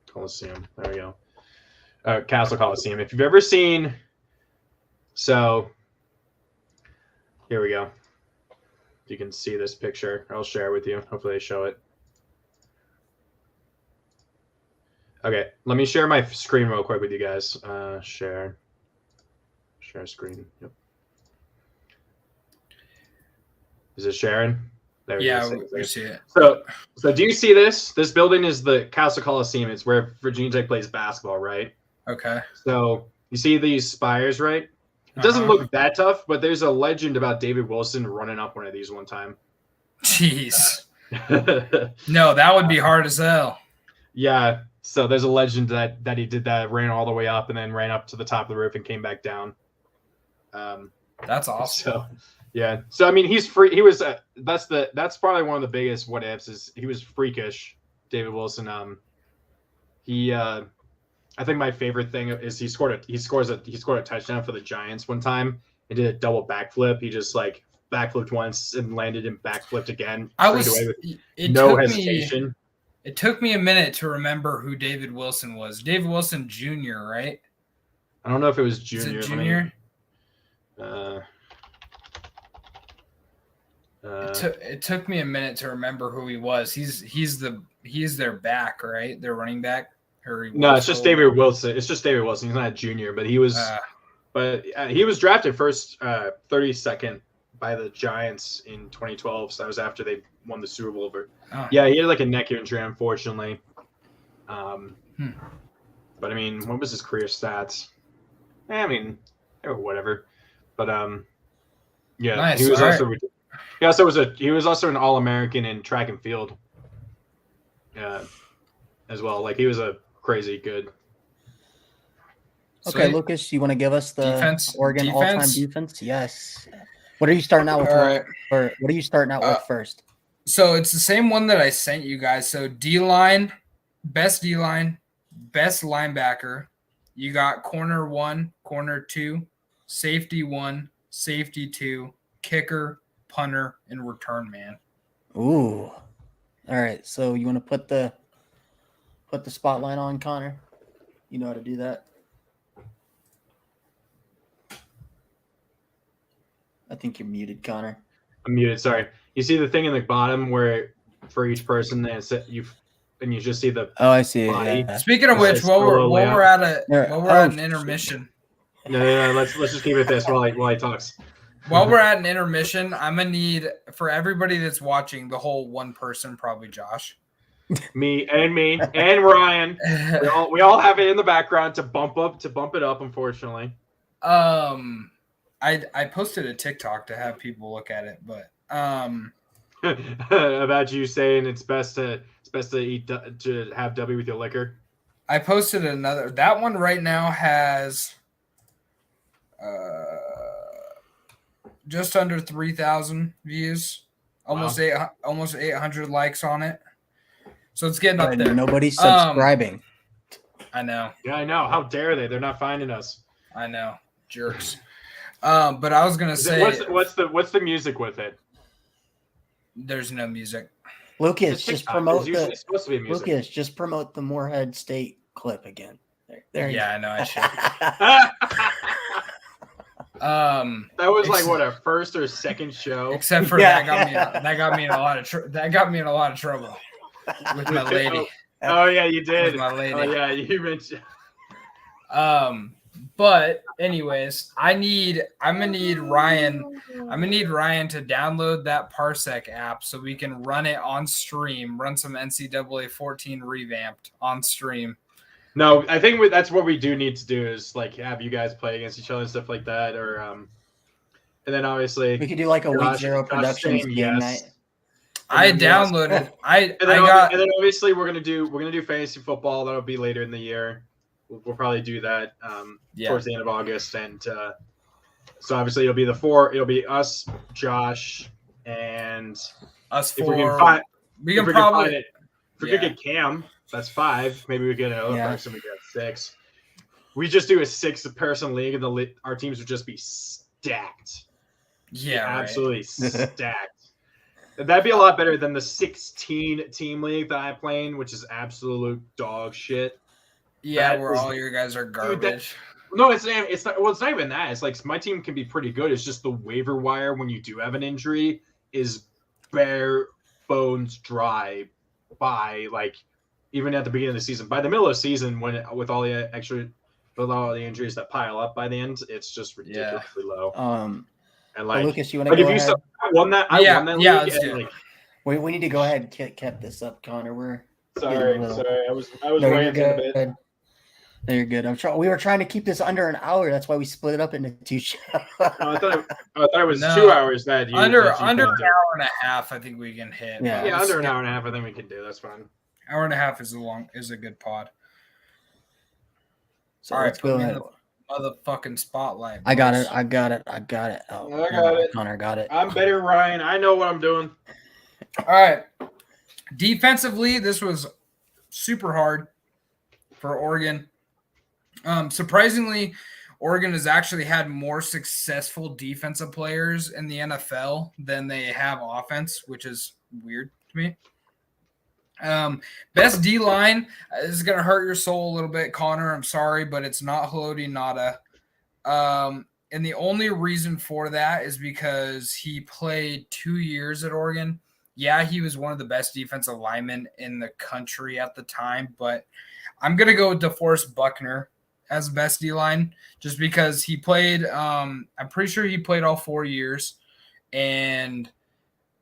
Coliseum. There we go. Castle Coliseum. If you've ever seen, so here we go. You can see this picture. I'll share it with you. Hopefully they show it. Okay, let me share my screen real quick with you guys. Share screen. Yep. Is it sharing? There we go. We see it. So do you see this? This building is the Castle Coliseum. It's where Virginia Tech plays basketball, right? Okay. So you see these spires, right? It doesn't look that tough, but there's a legend about David Wilson running up one of these one time. Jeez. No, that would be hard as hell. Yeah. So there's a legend that he did that, ran all the way up and then ran up to the top of the roof and came back down. That's awesome. So yeah. So I mean, he's free. He was. That's probably one of the biggest what ifs is he was freakish, David Wilson. I think my favorite thing is he scored a touchdown for the Giants one time and did a double backflip. He just like backflipped once and landed and backflipped again. No hesitation. It took me a minute to remember who David Wilson was. David Wilson Jr., right? I don't know if it was Junior. Is it Junior? It took me a minute to remember who he was. He's their back, right? Their running back. No, it's just David Wilson. It's just David Wilson. He's not a junior, but he was. He was drafted first, 32nd by the Giants in 2012. So that was after they won the Super Bowl. Yeah, he had like a neck injury, unfortunately. But I mean, what was his career stats? I mean, they were whatever. But yeah, nice. He was also an All-American in track and field. As well. Like he was a crazy good. Okay, Sweet. Lucas, you want to give us the Oregon all-time defense? Yes. What are you starting out with? Or what are you starting out with first? So it's the same one that I sent you guys. So D-line, best linebacker. You got corner 1, corner 2, safety 1, safety 2, kicker, punter, and return man. Ooh. All right. So you want to put the spotlight on, Connor? You know how to do that? I think you're muted, Connor. I'm muted. Sorry. You see the thing in the bottom where for each person you just see the. Oh, I see. Yeah. Speaking of which, while we're at an intermission. No. Let's just keep it this while he talks. While we're at an intermission, I'm gonna need for everybody that's watching, the whole one person, probably Josh. Me and Ryan. We all have it in the background to bump it up, unfortunately. I posted a TikTok to have people look at it, but about you saying it's best to have W with your liquor. I posted another. That one right now has just under 3,000 views, almost 800 likes on it. So it's getting up there. Nobody's subscribing. I know. Yeah, I know. How dare they? They're not finding us. I know, jerks. But I was gonna say, what's the music with it? There's no music. Lucas, just promote supposed to be music. Lucas, just promote the Moorhead State clip again. There yeah, I know I should. That was like what, our first or second show. Except for that got me in a lot of trouble with my lady. Oh yeah, you did. With my lady. Oh yeah, you mentioned. But anyways, I'm gonna need Ryan to download that Parsec app so we can run it on stream, run some NCAA 14 revamped on stream. No, I think that's what we do need to do is like have you guys play against each other and stuff like that, or and then obviously We could do like a week Josh- 0 Josh productions saying game yes. night. I And then yes. downloaded. And then obviously we're gonna do fantasy football. That'll be later in the year. We'll probably do that towards the end of August, and so obviously it'll be us, Josh, and us if four. we can find, We if can we can probably. find it, if we could get Cam, that's 5. Maybe we get another person. We get 6. We just do a 6-person league, and our teams would just be stacked. Yeah, absolutely stacked. That'd be a lot better than the 16-team league that I'm playing, which is absolute dog shit. Yeah, where all your guys are garbage. No, it's not. Well, it's not even that. It's like my team can be pretty good. It's just the waiver wire when you do have an injury is bare bones dry by like even at the beginning of the season. By the middle of the season, with all the injuries that pile up by the end, it's just ridiculously low. And like Lucas, you want to go ahead? I won that league. Let's do it. We need to go ahead and keep this up, Connor. We're sorry. I was ranting a bit. No, you're good. We were trying to keep this under an hour. That's why we split it up into 2 shows. I thought it was 2 hours. Under an hour and a half. I think we can hit. Yeah, under an hour and a half. I think we can do. That's fine. Hour and a half is a good pod. So all right, let's go ahead. Motherfucking spotlight. Boys. I got it. Oh, I got it. Connor got it. I'm better, Ryan. I know what I'm doing. All right. Defensively, this was super hard for Oregon. Surprisingly, Oregon has actually had more successful defensive players in the NFL than they have offense, which is weird to me. Best D-line is going to hurt your soul a little bit, Connor. I'm sorry, but it's not Haloti Ngata. And the only reason for that is because he played 2 years at Oregon. Yeah, he was one of the best defensive linemen in the country at the time, but I'm going to go with DeForest Buckner as best D-line just because he played I'm pretty sure he played all 4 years, and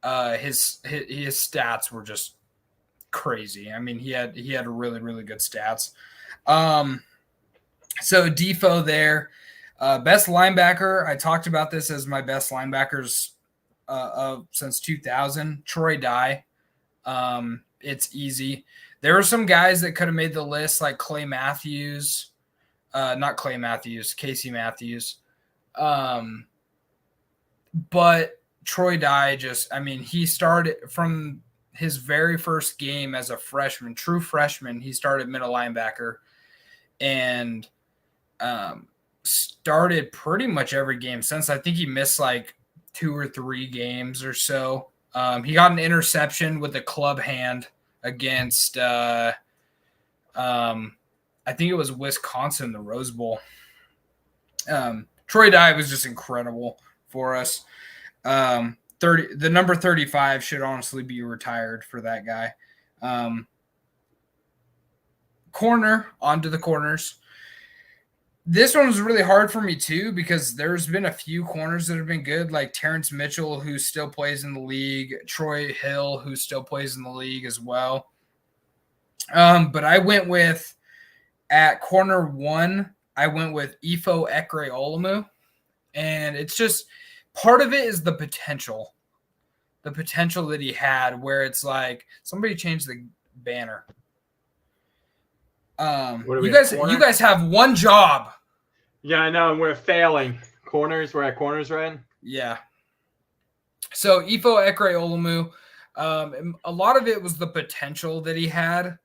his stats were just crazy. I mean, he had really, really good stats. So Defo there. Best linebacker, I talked about this as my best linebackers since 2000. Troy Dye. It's easy. There were some guys that could have made the list, like Casey Matthews. But Troy Dye he started from his very first game as a freshman, true freshman. He started middle linebacker and started pretty much every game since. I think he missed like 2 or 3 games or so. He got an interception with a club hand against I think it was Wisconsin, the Rose Bowl. Troy Dye was just incredible for us. The number 35 should honestly be retired for that guy. Corner, onto the corners. This one was really hard for me too because there's been a few corners that have been good, like Terrence Mitchell, who still plays in the league, Troy Hill, who still plays in the league as well. But I went with, at corner 1, I went with Ifo Ekre-Olumu. And it's just, part of it is the potential that he had, where it's like somebody changed the banner. You guys have one job. Yeah, I know, and we're failing. We're at corners, right? Yeah. So Ifo Ekre-Olumu, a lot of it was the potential that he had.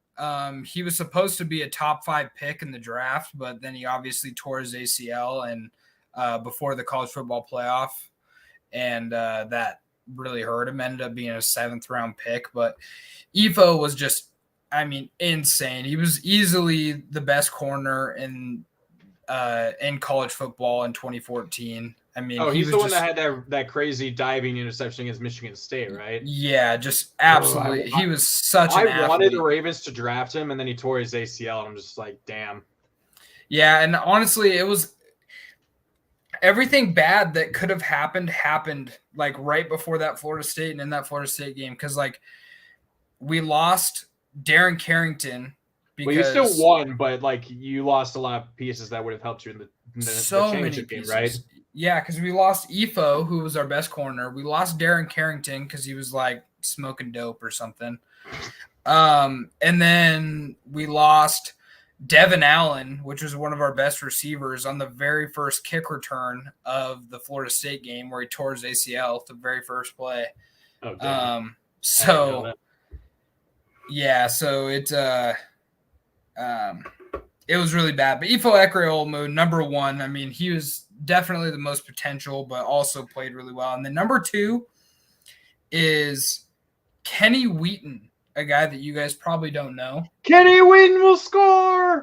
He was supposed to be a top 5 pick in the draft, but then he obviously tore his ACL and before the college football playoff, and that really hurt him. Ended up being a 7th round pick, but Ifo was just, insane. He was easily the best corner in college football in 2014. He's the one that had that crazy diving interception against Michigan State, right? Yeah, just absolutely. He was such an athlete. I wanted the Ravens to draft him, and then he tore his ACL, and I'm just like, damn. Yeah, and honestly, it was everything bad that could have happened like right before that Florida State and in that Florida State game, because like we lost Darren Carrington Well, you still won, but like you lost a lot of pieces that would have helped you in the championship game, right? Yeah, because we lost Efo, who was our best corner. We lost Darren Carrington because he was like smoking dope or something. And then we lost Devin Allen, which was one of our best receivers, on the very first kick return of the Florida State game where he tore his ACL the very first play. Oh, damn. So it was really bad. But Ifo Ekreolmu, number one, I mean, he was definitely the most potential, but also played really well. And then number two is Kenny Wheaton, a guy that you guys probably don't know. Kenny Wheaton will score. Score.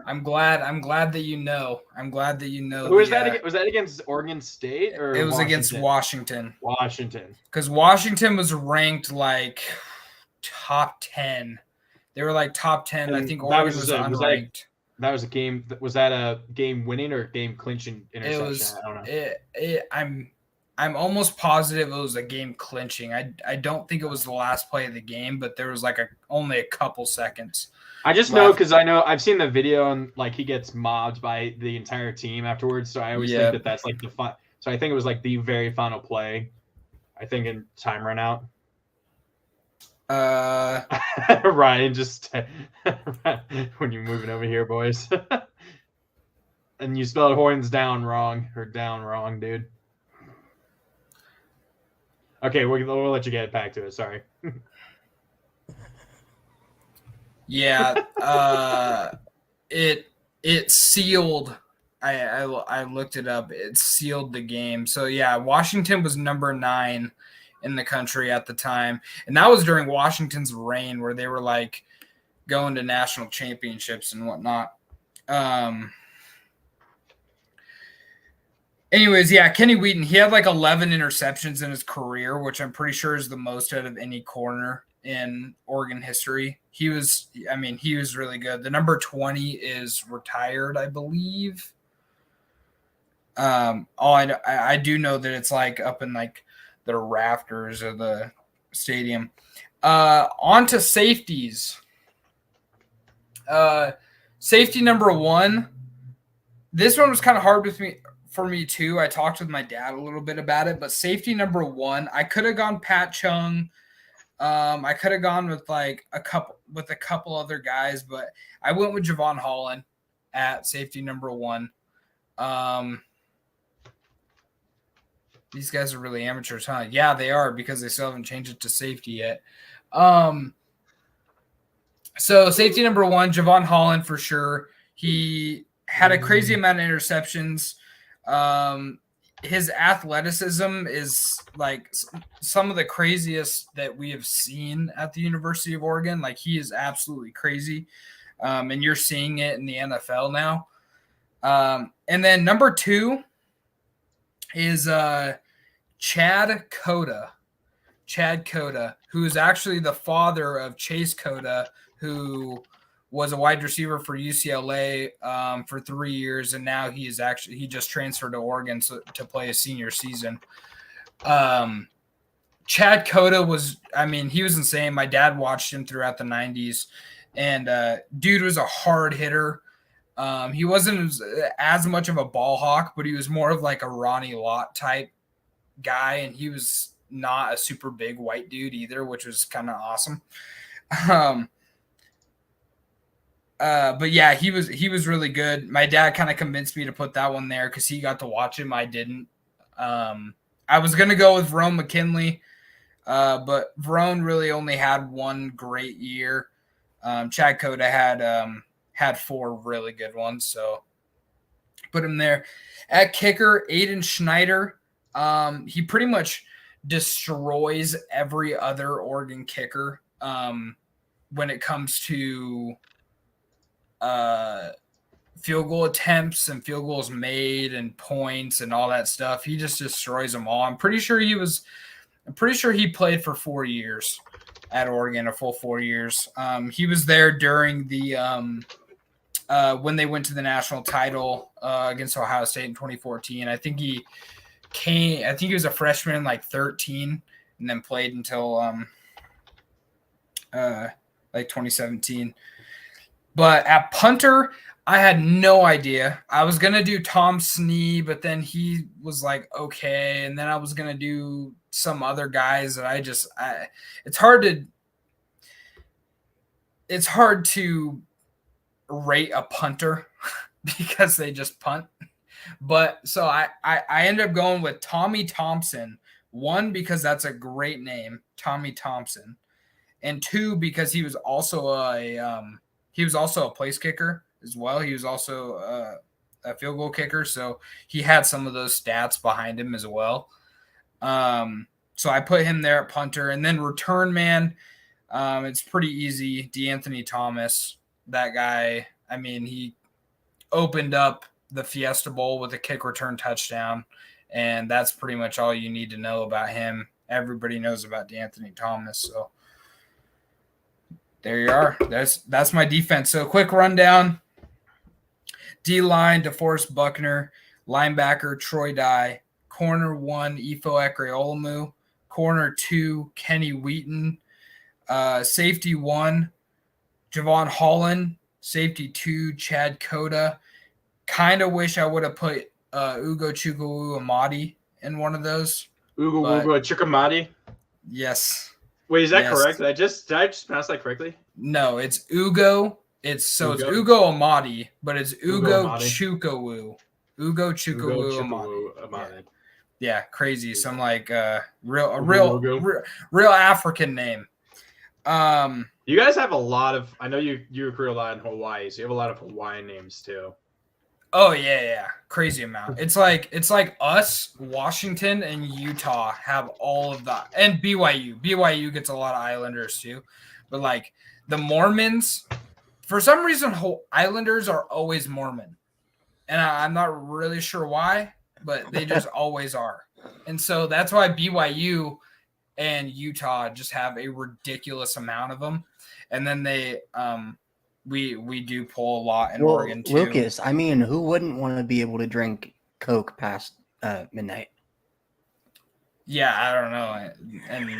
I'm glad that you know. Who was that? Was that against Oregon State or it was Washington? Against Washington. Washington. Because Washington was ranked like top 10. They were like top 10. I think Oregon was unranked. That was a game. Was that a game winning or game clinching interception? It was. I don't know. I'm almost positive it was a game clinching. I don't think it was the last play of the game, but there was like only a couple seconds. I just know because I've seen the video and like he gets mobbed by the entire team afterwards. So I always think that that's like the fun. So I think it was like the very final play. I think in time run out. Ryan just when you're moving over here, boys, and you spelled horns down wrong, dude. Okay, we'll let you get back to it. Sorry. Yeah, it sealed. I looked it up. It sealed the game. So yeah, Washington was number 9 in the country at the time, and that was during Washington's reign, where they were like going to national championships and whatnot. Anyways, yeah, Kenny Wheaton, he had like 11 interceptions in his career, which I'm pretty sure is the most out of any corner in Oregon history. He was really good. The number 20 is retired, I believe. I do know that it's like up in like the rafters of the stadium. On to safeties. Safety number 1. This one was kind of hard for me too. I talked with my dad a little bit about it, but safety number 1, I could have gone Pat Chung. I could have gone with a couple other guys, but I went with Javon Holland at safety number 1. These guys are really amateurs, huh? Yeah, they are, because they still haven't changed it to safety yet. So safety number 1, Javon Holland for sure. He had a crazy amount of interceptions. His athleticism is like some of the craziest that we have seen at the University of Oregon. Like, he is absolutely crazy. And you're seeing it in the NFL now. And then number 2 is Chad Cota. Chad Cota, who is actually the father of Chase Cota, who was a wide receiver for UCLA for 3 years, and now he just transferred to Oregon to play a senior season. Chad Cota he was insane. My dad watched him throughout the 90s, and dude was a hard hitter. He wasn't as much of a ball hawk, but he was more of like a Ronnie Lott type guy, and he was not a super big white dude either, which was kind of awesome. But yeah, he was really good. My dad kind of convinced me to put that one there because he got to watch him. I didn't. I was gonna go with Verone McKinley, but Verone really only had one great year. Chad Cota had 4 really good ones, so put him there. At kicker, Aiden Schneider. He pretty much destroys every other Oregon kicker when it comes to field goal attempts and field goals made and points and all that stuff. He just destroys them all. I'm pretty sure he played for 4 years at Oregon, a full 4 years. He was there during the when they went to the national title against Ohio State in 2014. I think he was a freshman in like 13 and then played until like 2017. But at punter, I had no idea. I was going to do Tom Snee, but then he was like, okay. And then I was going to do some other guys that it's hard to rate a punter because they just punt. But so I ended up going with Tommy Thompson. 1, because that's a great name, Tommy Thompson. And 2, because he was also a place kicker as well. He was also a field goal kicker, so he had some of those stats behind him as well. So I put him there at punter. And then return man, it's pretty easy. DeAnthony Thomas, that guy, I mean, he opened up the Fiesta Bowl with a kick return touchdown, and that's pretty much all you need to know about him. Everybody knows about DeAnthony Thomas, so there you are. That's my defense. So quick rundown. D-line, DeForest Buckner. Linebacker, Troy Dye. Corner 1, Ifo Ekreolumu. Corner 2, Kenny Wheaton. Safety 1, Javon Holland. Safety 2, Chad Cota. Kind of wish I would have put Ugo Chukwuemadi in one of those. Ugo Chukwuemadi? Yes. Wait, is that correct? Did I just pronounce that correctly? No, it's Ugo. It's Ugo Amadi, but it's Ugo Chukwu. Ugo Amadi. Yeah, crazy. Some like real African name. You guys have a lot of. I know you recruit a lot in Hawaii, so you have a lot of Hawaiian names too. Oh yeah, crazy amount. It's like us, Washington, and Utah have all of that, and BYU. BYU gets a lot of Islanders too, but like the Mormons, for some reason, Islanders are always Mormon, and I'm not really sure why, but they just always are, and so that's why BYU and Utah just have a ridiculous amount of them, and then they We do pull a lot in Oregon too. Lucas, I mean, who wouldn't want to be able to drink Coke past midnight? Yeah, I don't know. And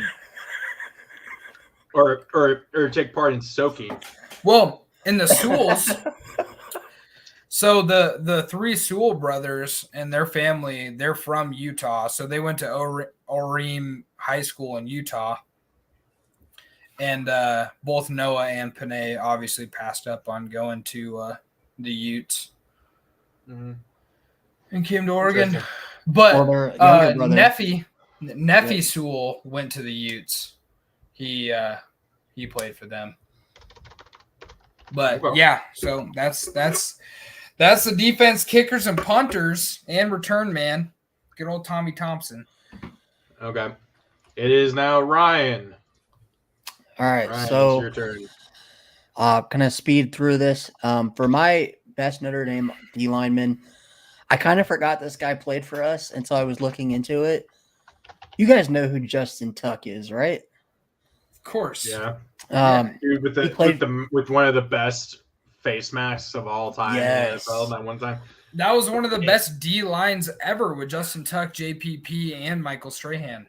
or take part in soaking. Well, in the Sewells, so the 3 Sewell brothers and their family, they're from Utah, so they went to Orem High School in Utah. And both Noah and Panay obviously passed up on going to the Utes and came to Oregon. But Neffy Sewell went to the Utes. He played for them. But yeah, so that's the defense, kickers and punters and return man. Good old Tommy Thompson. Okay. It is now Ryan. All right, Ryan, so it's your turn. Kind of speed through this. For my best Notre Dame D lineman, I kind of forgot this guy played for us until I was looking into it. You guys know who Justin Tuck is, right? Of course. Yeah. Dude, with one of the best face masks of all time. Yes. In the NFL that one time. That was one of the best D lines ever with Justin Tuck, JPP, and Michael Strahan.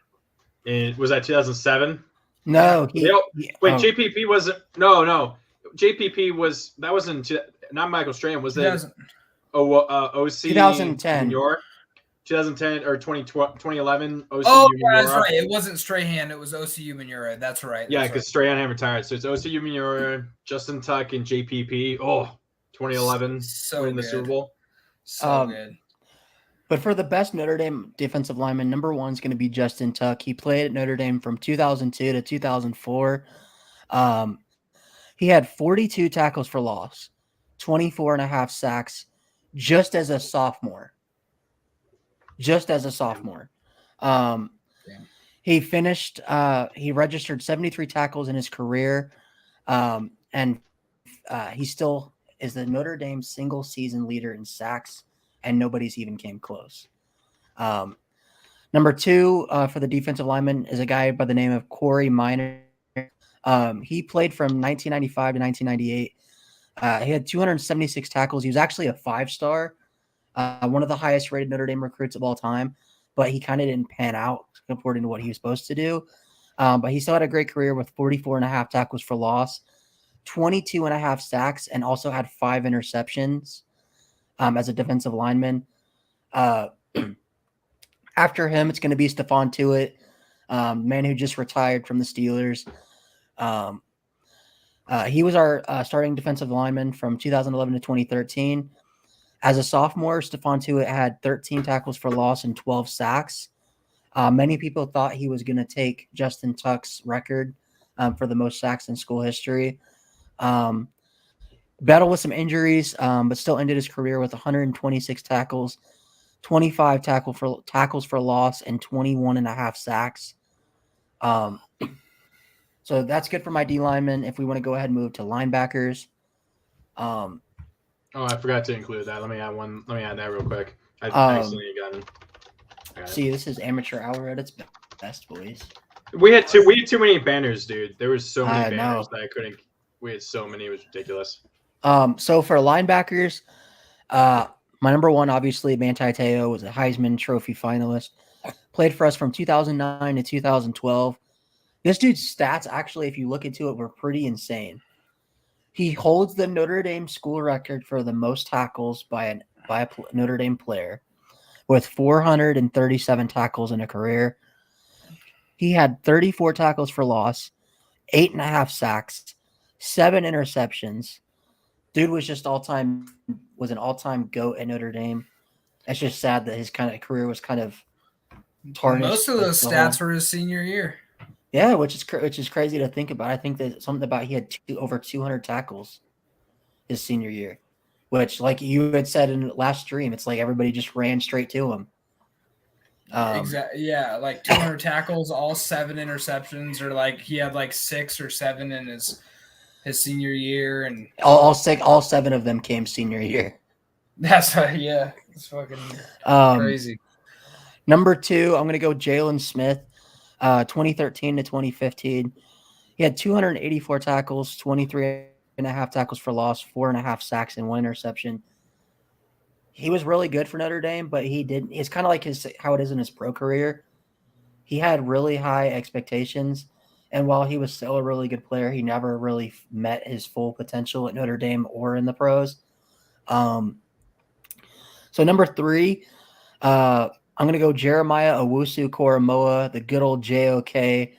Was that 2007? No. JPP wasn't. No. JPP was. That wasn't. Not Michael Strahan. Was it? OC 2010. 2010 or 2011. OCU that's right. It wasn't Strahan. It was OCU Manura. That's right. Yeah, because Strahan had retired. So it's OCU Manura, Justin Tuck, and JPP. 2011. So winning the Super Bowl. So good. But for the best Notre Dame defensive lineman, number 1 is going to be Justin Tuck. He played at Notre Dame from 2002 to 2004. He had 42 tackles for loss, 24 and a half sacks, just as a sophomore. He finished, he registered 73 tackles in his career. And he still is the Notre Dame single season leader in sacks, and nobody's even came close. Number 2 for the defensive lineman is a guy by the name of Corey Minor. He played from 1995 to 1998. He had 276 tackles. He was actually a 5-star, one of the highest rated Notre Dame recruits of all time, but he kind of didn't pan out according to what he was supposed to do. But he still had a great career with 44 and a half tackles for loss. 22 and a half sacks, and also had 5 interceptions as a defensive lineman. After him, it's going to be Stephon Tuitt, man who just retired from the Steelers. He was our starting defensive lineman from 2011 to 2013. As a sophomore, Stephon Tuitt had 13 tackles for loss and 12 sacks. Many people thought he was going to take Justin Tuck's record for the most sacks in school history. Battled with some injuries, but still ended his career with 126 tackles, 25 tackles for loss, and 21 and a half sacks. So that's good for my D lineman. If we want to go ahead and move to linebackers. Oh, I forgot to include that. Let me add that real quick. I accidentally got it. See, this is amateur hour at its best, boys. We had too many banners, dude. There was so many banners know. that I couldn't. We had so many, it was ridiculous. So for linebackers, my number one, obviously, Manti Te'o was a Heisman Trophy finalist. Played for us from 2009 to 2012. This dude's stats, actually, if you look into it, were pretty insane. He holds the Notre Dame school record for the most tackles by a Notre Dame player, with 437 tackles in a career. He had 34 tackles for loss, 8.5 sacks, 7 interceptions. Dude was just an all-time GOAT at Notre Dame. It's just sad that his kind of career was kind of tarnished. Most of those stats were his senior year. Yeah, which is crazy to think about. I think that something about he had over 200 tackles his senior year, which, like you had said in the last stream, it's like everybody just ran straight to him. Exactly. Yeah, like 200 tackles, all 7 interceptions, or like he had like 6 or 7 in his senior year, and all 7 of them came senior year. That's it's fucking crazy. Number 2, I'm gonna go Jalen Smith, 2013 to 2015. He had 284 tackles, 23.5 tackles for loss, 4.5 sacks, and 1 interception. He was really good for Notre Dame, but it's kind of like how it is in his pro career. He had really high expectations, and while he was still a really good player, he never really met his full potential at Notre Dame or in the pros. So number 3, I'm going to go Jeremiah Owusu-Koramoah, the good old JOK.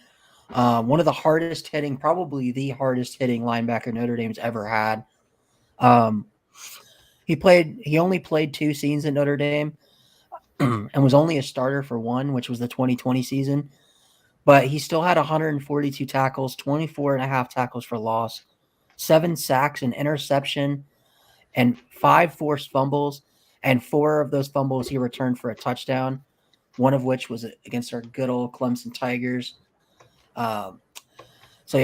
One of the hardest hitting, probably the hardest hitting linebacker Notre Dame's ever had. He only played 2 seasons at Notre Dame and was only a starter for 1, which was the 2020 season. But he still had 142 tackles, 24.5 tackles for loss, 7 sacks, an interception, and 5 forced fumbles. And 4 of those fumbles he returned for a touchdown, one of which was against our good old Clemson Tigers. So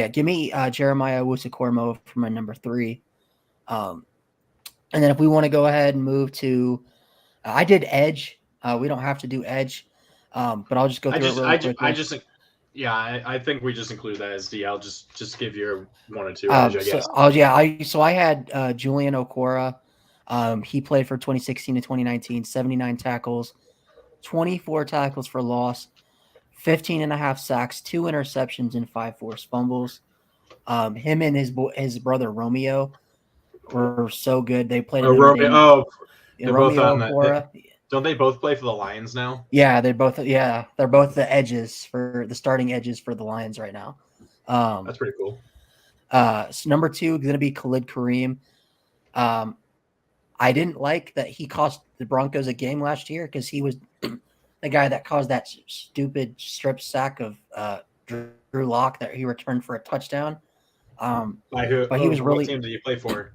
give me Jeremiah Owusu-Koramoah for my number 3. And then if we want to go ahead and move to, I did edge. We don't have to do edge, but I'll just go through it real quickly. I think we just include that as D. I'll just give you 1 or 2 edge, I guess. I had Julian Okora. He played for 2016 to 2019, 79 tackles, 24 tackles for loss, 15.5 sacks, 2 interceptions, and 5 forced fumbles. Him and his brother Romeo were so good. They played. Romeo Okora. Don't they both play for the Lions now? Yeah, they're both the edges for the starting edges for the Lions right now. That's pretty cool. So number 2 is going to be Khalid Kareem. I didn't like that he cost the Broncos a game last year because he was the guy that caused that stupid strip sack of Drew Lock that he returned for a touchdown. By who? But he was really. What team did he play for?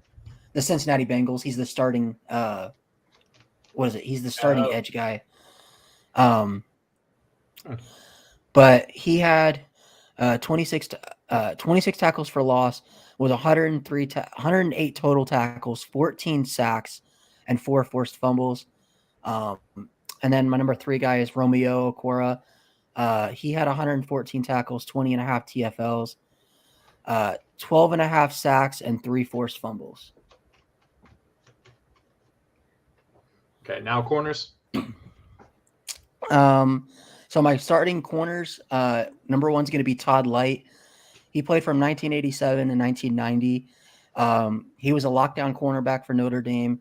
The Cincinnati Bengals. He's the starting. He's the starting edge guy. But he had 26 tackles for loss, with 108 total tackles, 14 sacks, and 4 forced fumbles. And then my number 3 guy is Romeo Okora. He had 114 tackles, 20.5 TFLs, 12.5 sacks, and 3 forced fumbles. Okay, now corners. So my starting corners, number 1's going to be Todd Light. He played from 1987 to 1990. He was a lockdown cornerback for Notre Dame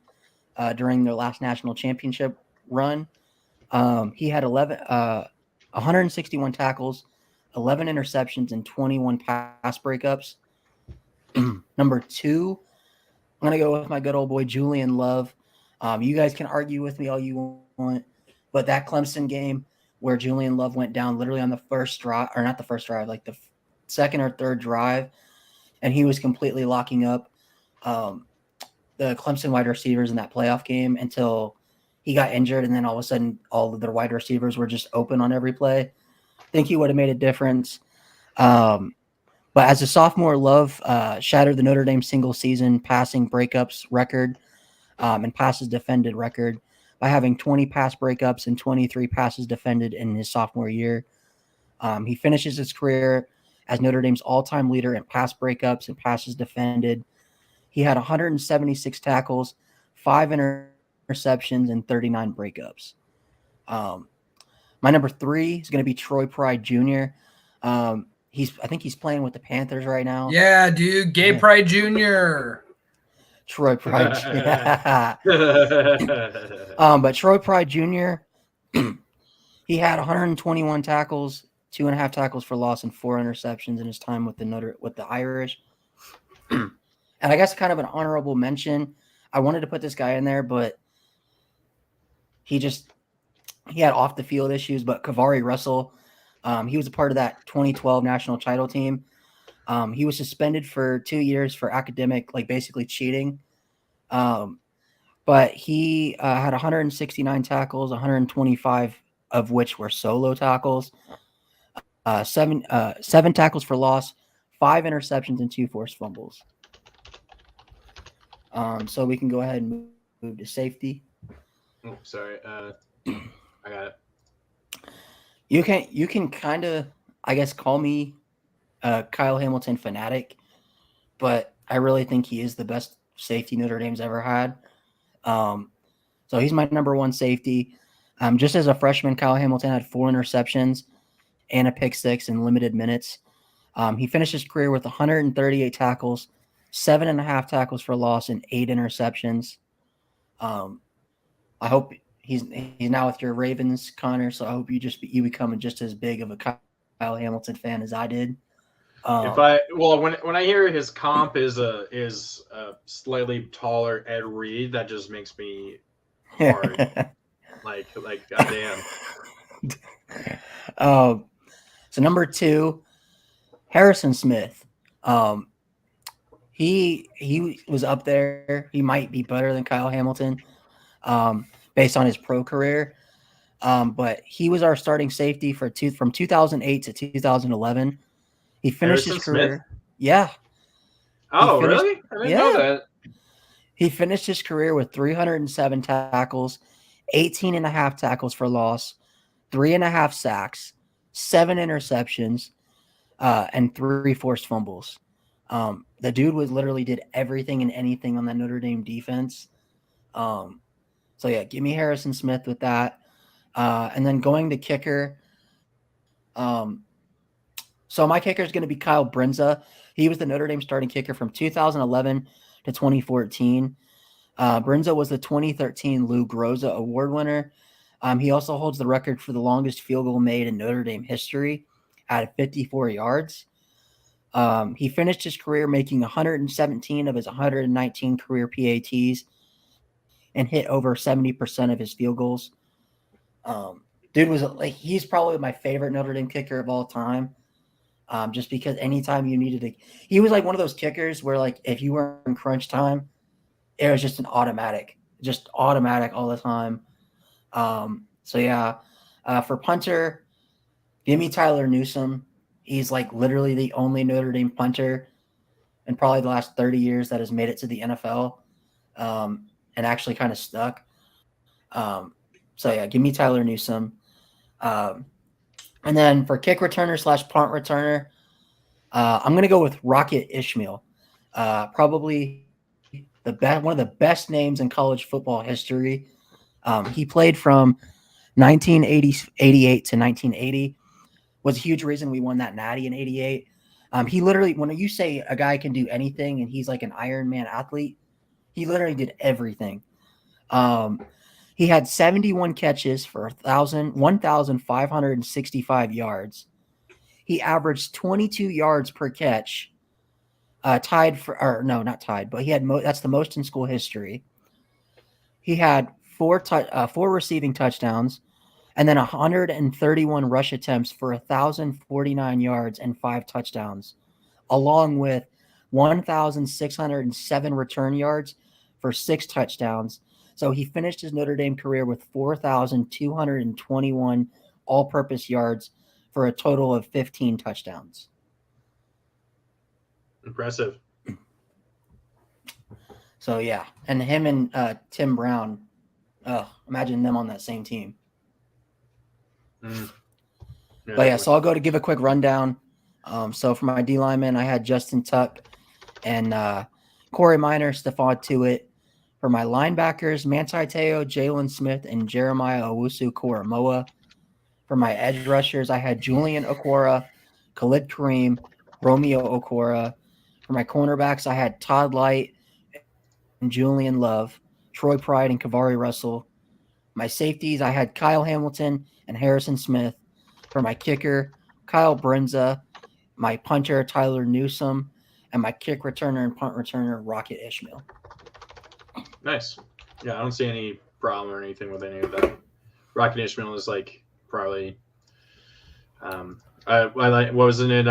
during their last national championship run. He had 161 tackles, 11 interceptions, and 21 pass breakups. Number 2, I'm going to go with my good old boy, Julian Love. You guys can argue with me all you want, but that Clemson game where Julian Love went down literally on the first drive, or not the first drive, like the second or third drive, and he was completely locking up the Clemson wide receivers in that playoff game until he got injured, and then all of a sudden all of their wide receivers were just open on every play. I think he would have made a difference. But as a sophomore, Love shattered the Notre Dame single-season passing breakups record and passes defended record by having 20 pass breakups and 23 passes defended in his sophomore year. He finishes his career as Notre Dame's all-time leader in pass breakups and passes defended. He had 176 tackles, 5 interceptions, and 39 breakups. My number 3 is going to be Troy Pride Jr. I think he's playing with the Panthers right now. Yeah, dude. Gay Pride Jr. Troy Pride. But Troy Pride Jr., he had 121 tackles, 2.5 tackles for loss, and 4 interceptions in his time with the Irish. And I guess kind of an honorable mention. I wanted to put this guy in there, but he had off the field issues. But Kavari Russell, he was a part of that 2012 national title team. He was suspended for 2 years for academic, like basically cheating. But he had 169 tackles, 125 of which were solo tackles, 7 tackles for loss, 5 interceptions, and 2 forced fumbles. So we can go ahead and move to safety. Oh, sorry. I got it. You can kind of, I guess, call me a Kyle Hamilton fanatic, but I really think he is the best safety Notre Dame's ever had. So he's my number 1 safety. Just as a freshman, Kyle Hamilton had 4 interceptions and a pick 6 in limited minutes. He finished his career with 138 tackles, 7.5 tackles for loss, and 8 interceptions. I hope he's now with your Ravens, Connor. So I hope you become just as big of a Kyle Hamilton fan as I did. When I hear his comp is a slightly taller Ed Reed, that just makes me hard. like goddamn. So number 2, Harrison Smith. He was up there. He might be better than Kyle Hamilton, based on his pro career. But he was our starting safety from 2008 to 2011. He finished Harrison his career. Smith? Yeah. Oh, really? I didn't know that. He finished his career with 307 tackles, 18.5 tackles for loss, 3.5 sacks, 7 interceptions, and 3 forced fumbles. The dude literally did everything and anything on that Notre Dame defense. So yeah, give me Harrison Smith with that. And then going to kicker. So my kicker is going to be Kyle Brinza. He was the Notre Dame starting kicker from 2011 to 2014. Brinza was the 2013 Lou Groza Award winner. He also holds the record for the longest field goal made in Notre Dame history at 54 yards. He finished his career making 117 of his 119 career PATs and hit over 70% of his field goals. Dude was he's probably my favorite Notre Dame kicker of all time. Just because anytime you needed he was like one of those kickers where like if you were in crunch time, it was just automatic all the time. So yeah, for punter, give me Tyler Newsome. He's like literally the only Notre Dame punter in probably the last 30 years that has made it to the NFL, and actually kind of stuck. So yeah, give me Tyler Newsome. And then for kick returner / punt returner, I'm going to go with Rocket Ishmael. Probably one of the best names in college football history. He played from 1988 to 1980. Was a huge reason we won that natty in 88. He literally, when you say a guy can do anything and he's like an Iron Man athlete, he literally did everything. He had 71 catches for 1,565 yards. He averaged 22 yards per catch, tied for, or no, not tied, but he had that's the most in school history. He had four receiving touchdowns, and then 131 rush attempts for 1,049 yards and 5 touchdowns, along with 1,607 return yards for 6 touchdowns. So he finished his Notre Dame career with 4,221 all-purpose yards for a total of 15 touchdowns. Impressive. So, yeah. And him and Tim Brown, imagine them on that same team. Yeah, But, yeah, so I'll go to give a quick rundown. So, for my D lineman, I had Justin Tuck and Corey Minor, Stephon Tuitt. For my linebackers, Manti Te'o, Jalen Smith, and Jeremiah Owusu-Koramoah. For my edge rushers, I had Julian Okwara, Khalid Kareem, Romeo Okwara. For my cornerbacks, I had Todd Light and Julian Love, Troy Pride and Kavari Russell. My safeties, I had Kyle Hamilton and Harrison Smith. For my kicker, Kyle Brenza. My punter, Tyler Newsome. And my kick returner and punt returner, Rocket Ishmael. Nice. Yeah, I don't see any problem or anything with any of that. Rocket Ishmael is like probably I like, wasn't it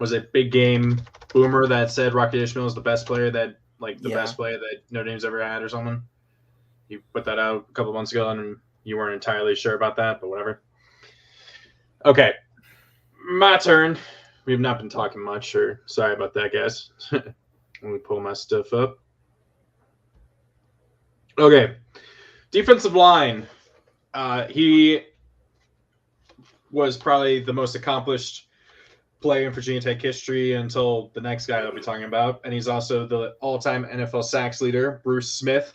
was it Big Game Boomer that said Rocket Ishmael is the best player that best player that Notre Dame's ever had or something? You put that out a couple months ago and you weren't entirely sure about that, but whatever. Okay. My turn. We've not been talking much, or sorry about that, guys. Let me pull my stuff up. Okay. Defensive line. He was probably the most accomplished player in Virginia Tech history until the next guy I'll be talking about. And he's also the all-time NFL sacks leader, Bruce Smith.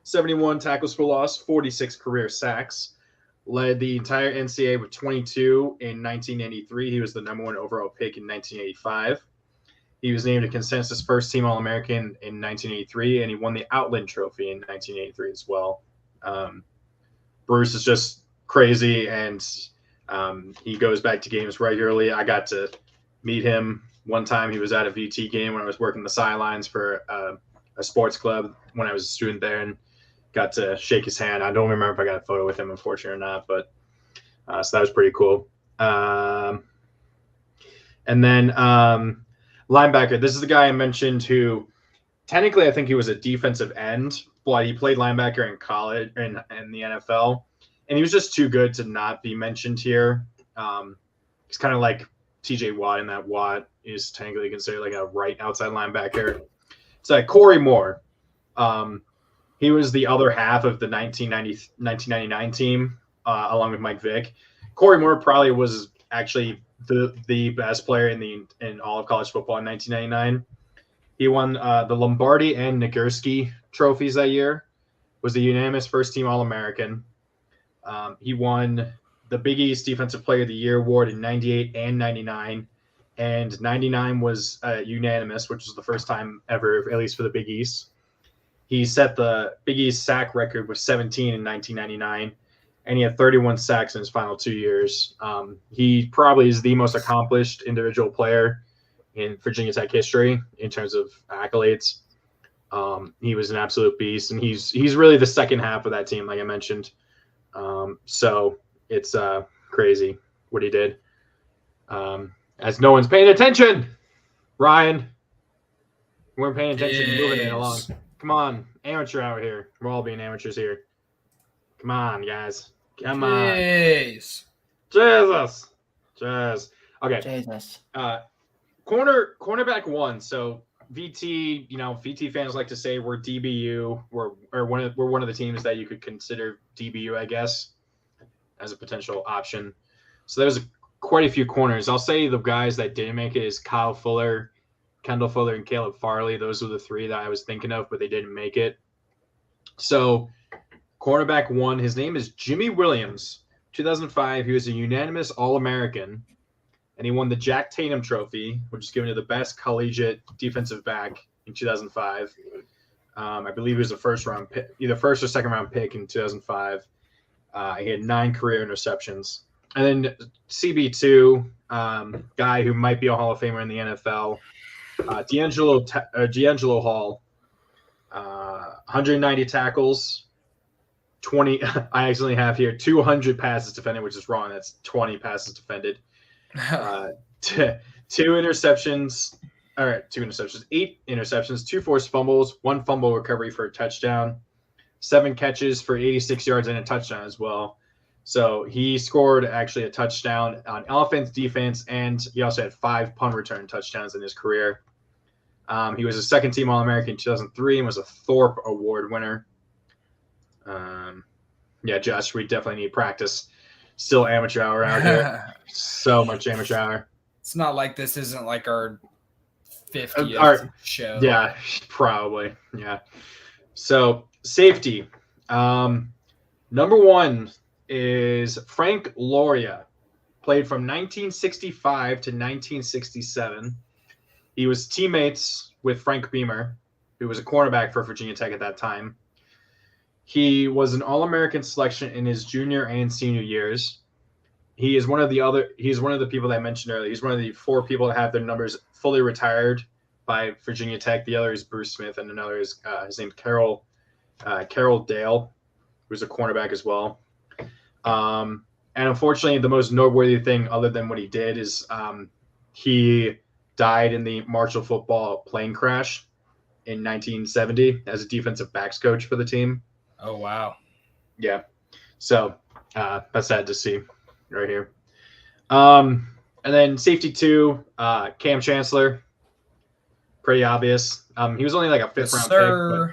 71 tackles for loss, 46 career sacks. Led the entire NCAA with 22 in 1983. He was the number 1 overall pick in 1985. He was named a consensus first-team All-American in 1983, and he won the Outland Trophy in 1983 as well. Bruce is just crazy, and he goes back to games regularly. I got to meet him one time. He was at a VT game when I was working the sidelines for a sports club when I was a student there, and got to shake his hand. I don't remember if I got a photo with him, unfortunately, or not, but so that was pretty cool. And then linebacker. This is the guy I mentioned who technically I think he was a defensive end, but he played linebacker in college and in the NFL. And he was just too good to not be mentioned here. He's kind of like TJ Watt in that Watt is technically considered like a right outside linebacker. It's like Corey Moore. He was the other half of the 1999 team along with Mike Vick. Corey Moore probably was actually the best player in all of college football in 1999. He won the Lombardi and Nagurski trophies that year. Was the unanimous first-team All-American. He won the Big East Defensive Player of the Year award in 98 and 99. And 99 was unanimous, which was the first time ever, at least for the Big East. He set the Big East sack record with 17 in 1999. And he had 31 sacks in his final 2 years. He probably is the most accomplished individual player in Virginia Tech history in terms of accolades. He was an absolute beast, and he's really the second half of that team, like I mentioned. So it's crazy what he did. As no one's paying attention, Ryan, we weren't paying attention to moving it along. Come on, amateur out here. We're all being amateurs here. Come on, guys. Come on. Jesus. Okay. Jesus. Cornerback 1. So VT, VT fans like to say we're DBU. We're one of the teams that you could consider DBU, I guess, as a potential option. So there's quite a few corners. I'll say the guys that didn't make it is Kyle Fuller, Kendall Fuller, and Caleb Farley. Those were the 3 that I was thinking of, but they didn't make it. So cornerback 1, his name is Jimmy Williams. 2005, he was a unanimous All-American. and he won the Jack Tatum Trophy, which is given to the best collegiate defensive back in 2005. I believe he was a first-round pick, either first or second-round pick in 2005. He had 9 career interceptions. And then CB2, guy who might be a Hall of Famer in the NFL, D'Angelo Hall, 190 tackles, 20. I accidentally have here 200 passes defended, which is wrong. That's 20 passes defended. 2 interceptions. All right, 2 interceptions, 8 interceptions, 2 forced fumbles, 1 fumble recovery for a touchdown, 7 catches for 86 yards and a touchdown as well. So he scored actually a touchdown on offense, defense, and he also had 5 punt return touchdowns in his career. He was a second-team All-American in 2003 and was a Thorpe Award winner. Yeah, Josh, we definitely need practice. Still amateur hour out here. So much amateur hour. It's not like this isn't like our 50th show. Yeah, probably. Yeah. So safety. Number 1 is Frank Loria. Played from 1965 to 1967. He was teammates with Frank Beamer, who was a cornerback for Virginia Tech at that time. He was an All-American selection in his junior and senior years. He's one of the people that I mentioned earlier. He's one of the 4 people that have their numbers fully retired by Virginia Tech. The other is Bruce Smith, and another is his name's Carroll Dale, who's a cornerback as well. And unfortunately, the most noteworthy thing, other than what he did, is he died in the Marshall football plane crash in 1970 as a defensive backs coach for the team. Oh, wow. Yeah. So that's sad to see right here. And then safety 2, Cam Chancellor. Pretty obvious. He was only like a 5th-round pick. But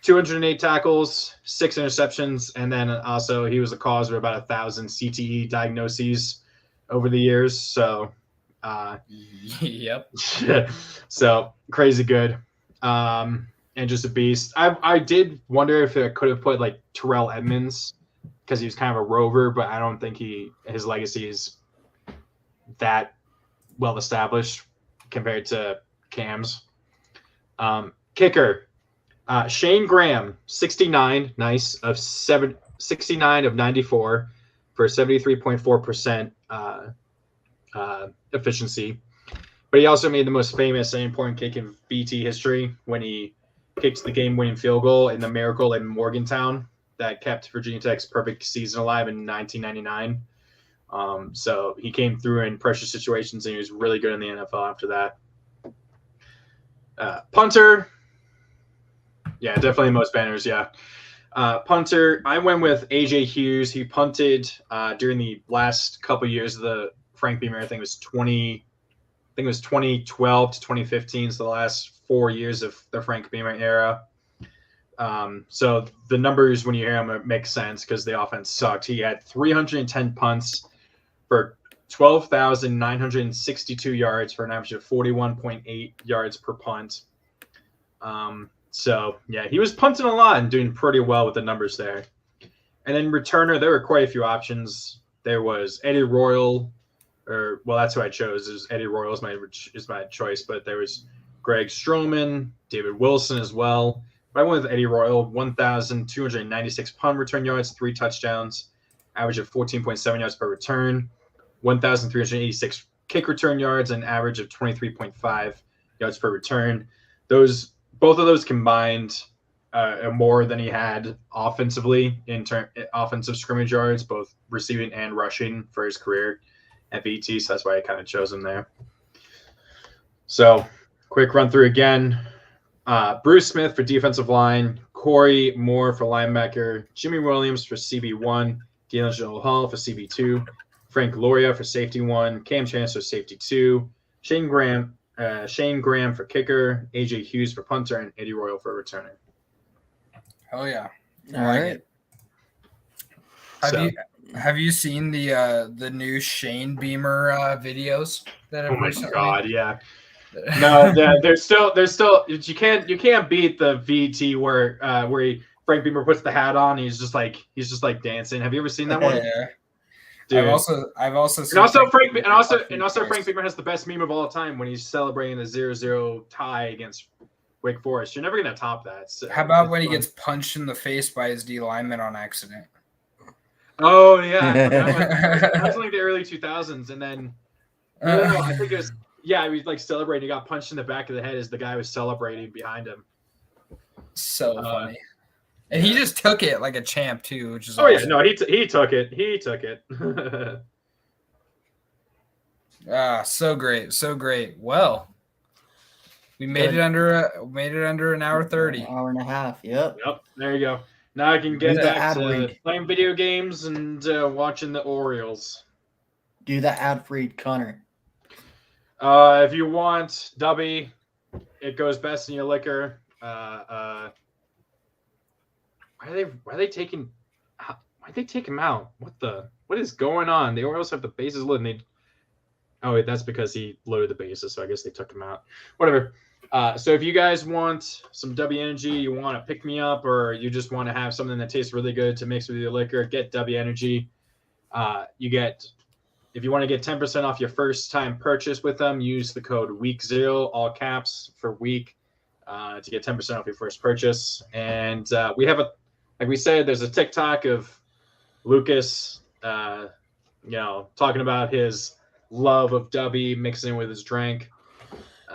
208 tackles, 6 interceptions, and then also he was the cause of about 1,000 CTE diagnoses over the years. So, yep. So crazy good, and just a beast. I did wonder if it could have put like Terrell Edmonds because he was kind of a rover, but I don't think his legacy is that well established compared to Cam's. Kicker. Shane Graham, 69, nice, of 69 of 94 for 73.4% efficiency. But he also made the most famous and important kick in BT history when he kicked the game-winning field goal in the Miracle in Morgantown that kept Virginia Tech's perfect season alive in 1999. So he came through in pressure situations, and he was really good in the NFL after that. Punter. Yeah, definitely most banners, yeah. Punter, I went with AJ Hughes. He punted during the last couple years of the Frank Beamer. I think it was 2012 to 2015, so the last 4 years of the Frank Beamer era. So the numbers, when you hear them, make sense because the offense sucked. He had 310 punts for 12,962 yards for an average of 41.8 yards per punt. So, yeah, he was punting a lot and doing pretty well with the numbers there. And then returner, there were quite a few options. There was Eddie Royal, that's who I chose. Is Eddie Royal is my choice, but there was Greg Stroman, David Wilson as well. But I went with Eddie Royal, 1,296 punt return yards, 3 touchdowns, average of 14.7 yards per return, 1,386 kick return yards, and average of 23.5 yards per return. Both of those combined more than he had offensively in offensive scrimmage yards, both receiving and rushing for his career at VT. So that's why I kind of chose him there. So quick run through again. Bruce Smith for defensive line, Corey Moore for linebacker, Jimmy Williams for CB1, D'Angelo Hall for CB2, Frank Loria for safety 1, Cam Chancellor safety 2, Shane Graham for kicker, AJ Hughes for punter, and Eddie Royal for returner. Oh yeah. All right. Have you seen the new Shane Beamer videos that have recently? Oh my god, yeah. No, there's still you can't beat the VT where Frank Beamer puts the hat on. He's just like dancing. Have you ever seen that one? Yeah. Dude. I've also And also Frank Frank Beamer has the best meme of all time when he's celebrating the 0-0 tie against Wake Forest. You're never gonna top that. So How about when he gets punched in the face by his D lineman on accident? Oh yeah, that was like the early 2000s, and then I think it was he was like celebrating. He got punched in the back of the head as the guy was celebrating behind him. So funny, and he just took it like a champ too, which is yeah, no, he took it. He took it. So great. Well, we made it under an hour 30. An hour and a half. Yep. Yep. There you go. Now I can get back to playing video games and watching the Orioles. Do that ad read, Connor. If you want Dubby, it goes best in your liquor. Why are they taking? Why'd they take him out? What is going on? The Orioles have the bases loaded. That's because he loaded the bases, so I guess they took him out. Whatever. So if you guys want some W Energy, you want to pick me up, or you just want to have something that tastes really good to mix with your liquor, get W Energy. If you want to get 10% off your first time purchase with them, use the code WEEK0, all caps for week, to get 10% off your first purchase. And we have like we said, there's a TikTok of Lucas, talking about his love of W mixing with his drink.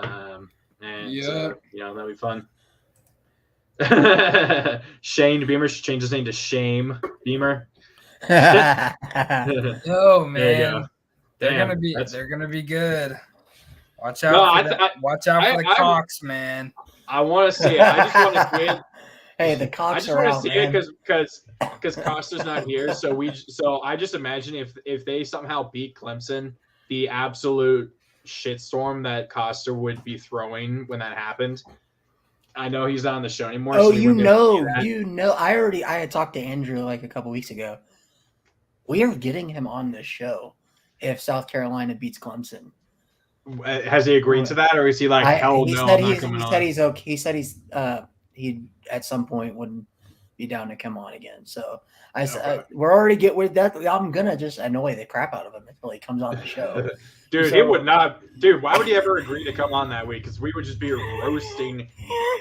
That'll be fun. Shane Beamer should change his name to Shame Beamer. Oh man, they're gonna be good. Watch out! Watch out for the Cox, man. I want to see it. I just want to see it. Hey, the Cox are out, man. I just want to see it because Costa's not here. So I just imagine if they somehow beat Clemson, the absolute shitstorm that Costa would be throwing when that happened. I know he's not on the show anymore. Oh, so I had talked to Andrew like a couple weeks ago. We are getting him on the show if South Carolina beats Clemson. Has he agreed to that, or is he like, hell no, I'm not coming on? He said he's okay. He said he at some point wouldn't be down to come on again. So I said we're already get with that. I'm gonna just annoy the crap out of him until he comes on the show. Dude, he would not. Dude, why would he ever agree to come on that week? Because we would just be roasting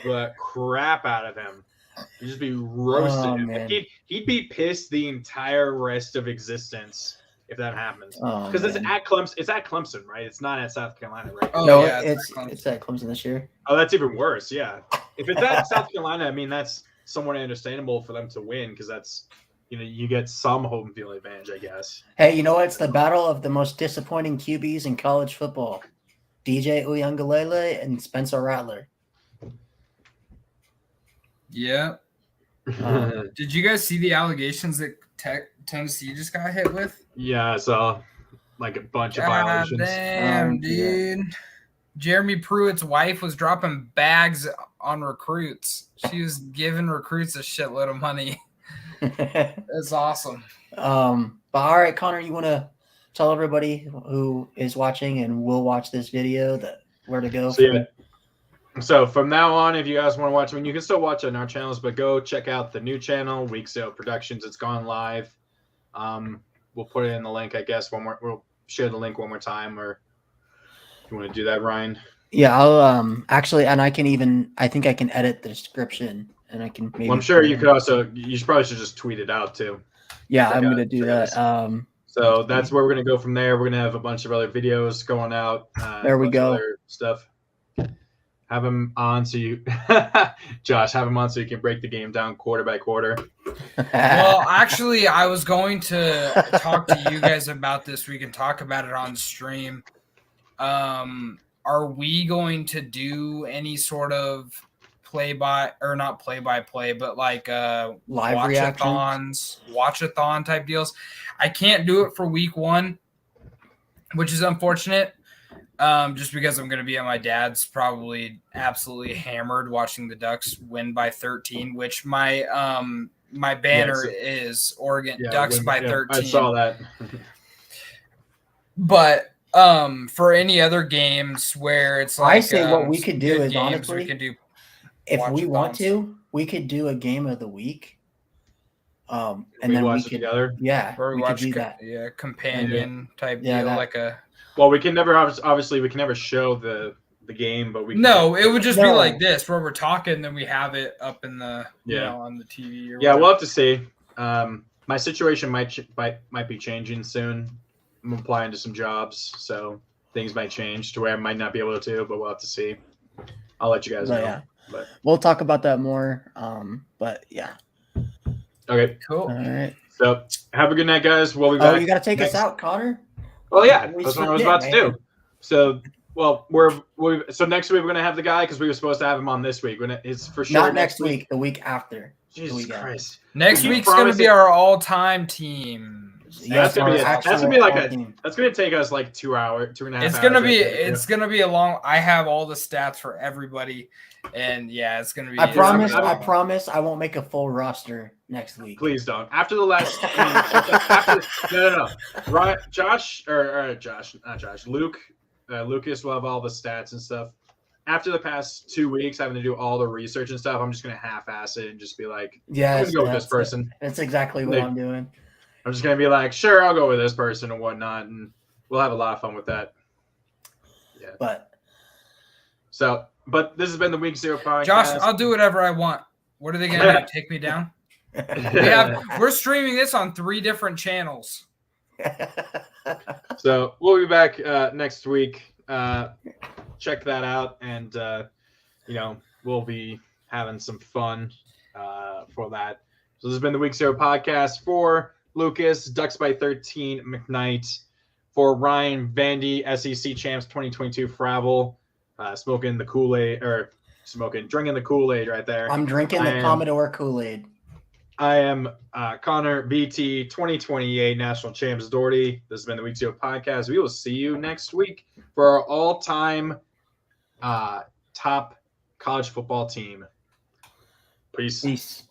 the crap out of him. He'd just be roasting him. He'd be pissed the entire rest of existence if that happens. Because it's at Clemson. It's at Clemson, right? It's not at South Carolina, right? Oh, no, yeah, it's at Clemson this year. Oh, that's even worse. Yeah, if it's at South Carolina, I mean that's somewhat understandable for them to win because that's. You get some home field advantage, I guess. Hey, you know what? It's the battle of the most disappointing QBs in college football. DJ Uiagalelei and Spencer Rattler. Yeah. Did you guys see the allegations that Tennessee just got hit with? Yeah, I saw like a bunch of violations. Damn, dude. Yeah. Jeremy Pruitt's wife was dropping bags on recruits. She was giving recruits a shitload of money. That's awesome. But all right, Connor, you want to tell everybody who is watching and will watch this video where to go? So from now on, if you guys want to watch, you can still watch on our channels, but go check out the new channel, Week Zero Productions. It's gone live. We'll put it in the link, I guess. We'll share the link one more time, or if you want to do that, Ryan. Yeah, I'll actually, and I think I can edit the description. And I can maybe. Well, I'm sure you could also. You probably should just tweet it out too. Yeah, I'm gonna do that. So that's where we're gonna go from there. We're gonna have a bunch of other videos going out. There we go. Other stuff. Have him on so you, Josh. Have him on so you can break the game down quarter by quarter. Well, actually, I was going to talk to you guys about this. We can talk about it on stream. Are we going to do any sort of not play by play, but like live watchathon type deals? I can't do it for week 1, which is unfortunate. Just because I'm going to be at my dad's, probably absolutely hammered watching the Ducks win by 13, which my banner is Oregon Ducks by 13. I saw that. But for any other games where it's like, I say what we could do is games, honestly, we could do. If we want to, we could do a game of the week And we then we watch it could, together. yeah, Or we could do that. companion type Yeah, deal, that- like a. Well, we can never obviously we can never show the game, but we can No, it would just be No. like this, where we're talking, then we have it up in the Yeah. on the TV. Or Yeah, whatever. we'll have to see. My situation might be changing soon. I'm applying to some jobs, so things might change to where I might not be able to, but we'll have to see. I'll let you guys But know. yeah, But we'll talk about that more. But yeah, okay, Cool. all right. so have a good night, guys. We'll be Oh, back. you got to take next- us out, Connor. Oh yeah, We that's what I was forget, about to man. do. So, well, so next week we're gonna have the guy because we were supposed to have him on this week. It's for sure Not next week. The week after. Jesus week after. Christ. Next You week's gonna promise be it- our all-time team. That's gonna be our that's gonna actual be like all a team. that's gonna take us like 2 hours, 2.5 hours. It's gonna be I think. it's gonna be a long. I have all the stats for everybody, and yeah, it's gonna be. I promise. I'm- I promise. I won't make a full roster next week. Please don't. After the last, no. Right, Luke, Lucas will have all the stats and stuff. After the past 2 weeks, having to do all the research and stuff, I'm just gonna half-ass it and just be like, Yeah, I'm gonna go with this person. That's exactly what Like- I'm doing. I'm just gonna be like, sure, I'll go with this person and whatnot, and we'll have a lot of fun with that. But So, but this has been the Week 0 podcast. Josh, I'll do whatever I want. What are they gonna do? Take me down? We're streaming this on 3 different channels. So we'll be back next week. Check that out, and we'll be having some fun for that. So this has been the Week 0 podcast for Lucas, Ducks by 13, McKnight, for Ryan, Vandy, SEC Champs 2022, Frabble, drinking the Kool-Aid right there. I'm drinking the Commodore Kool-Aid. I am Connor, BT 2028 National Champs Doherty. This has been the Week 0 podcast. We will see you next week for our all-time top college football team. Peace. Peace.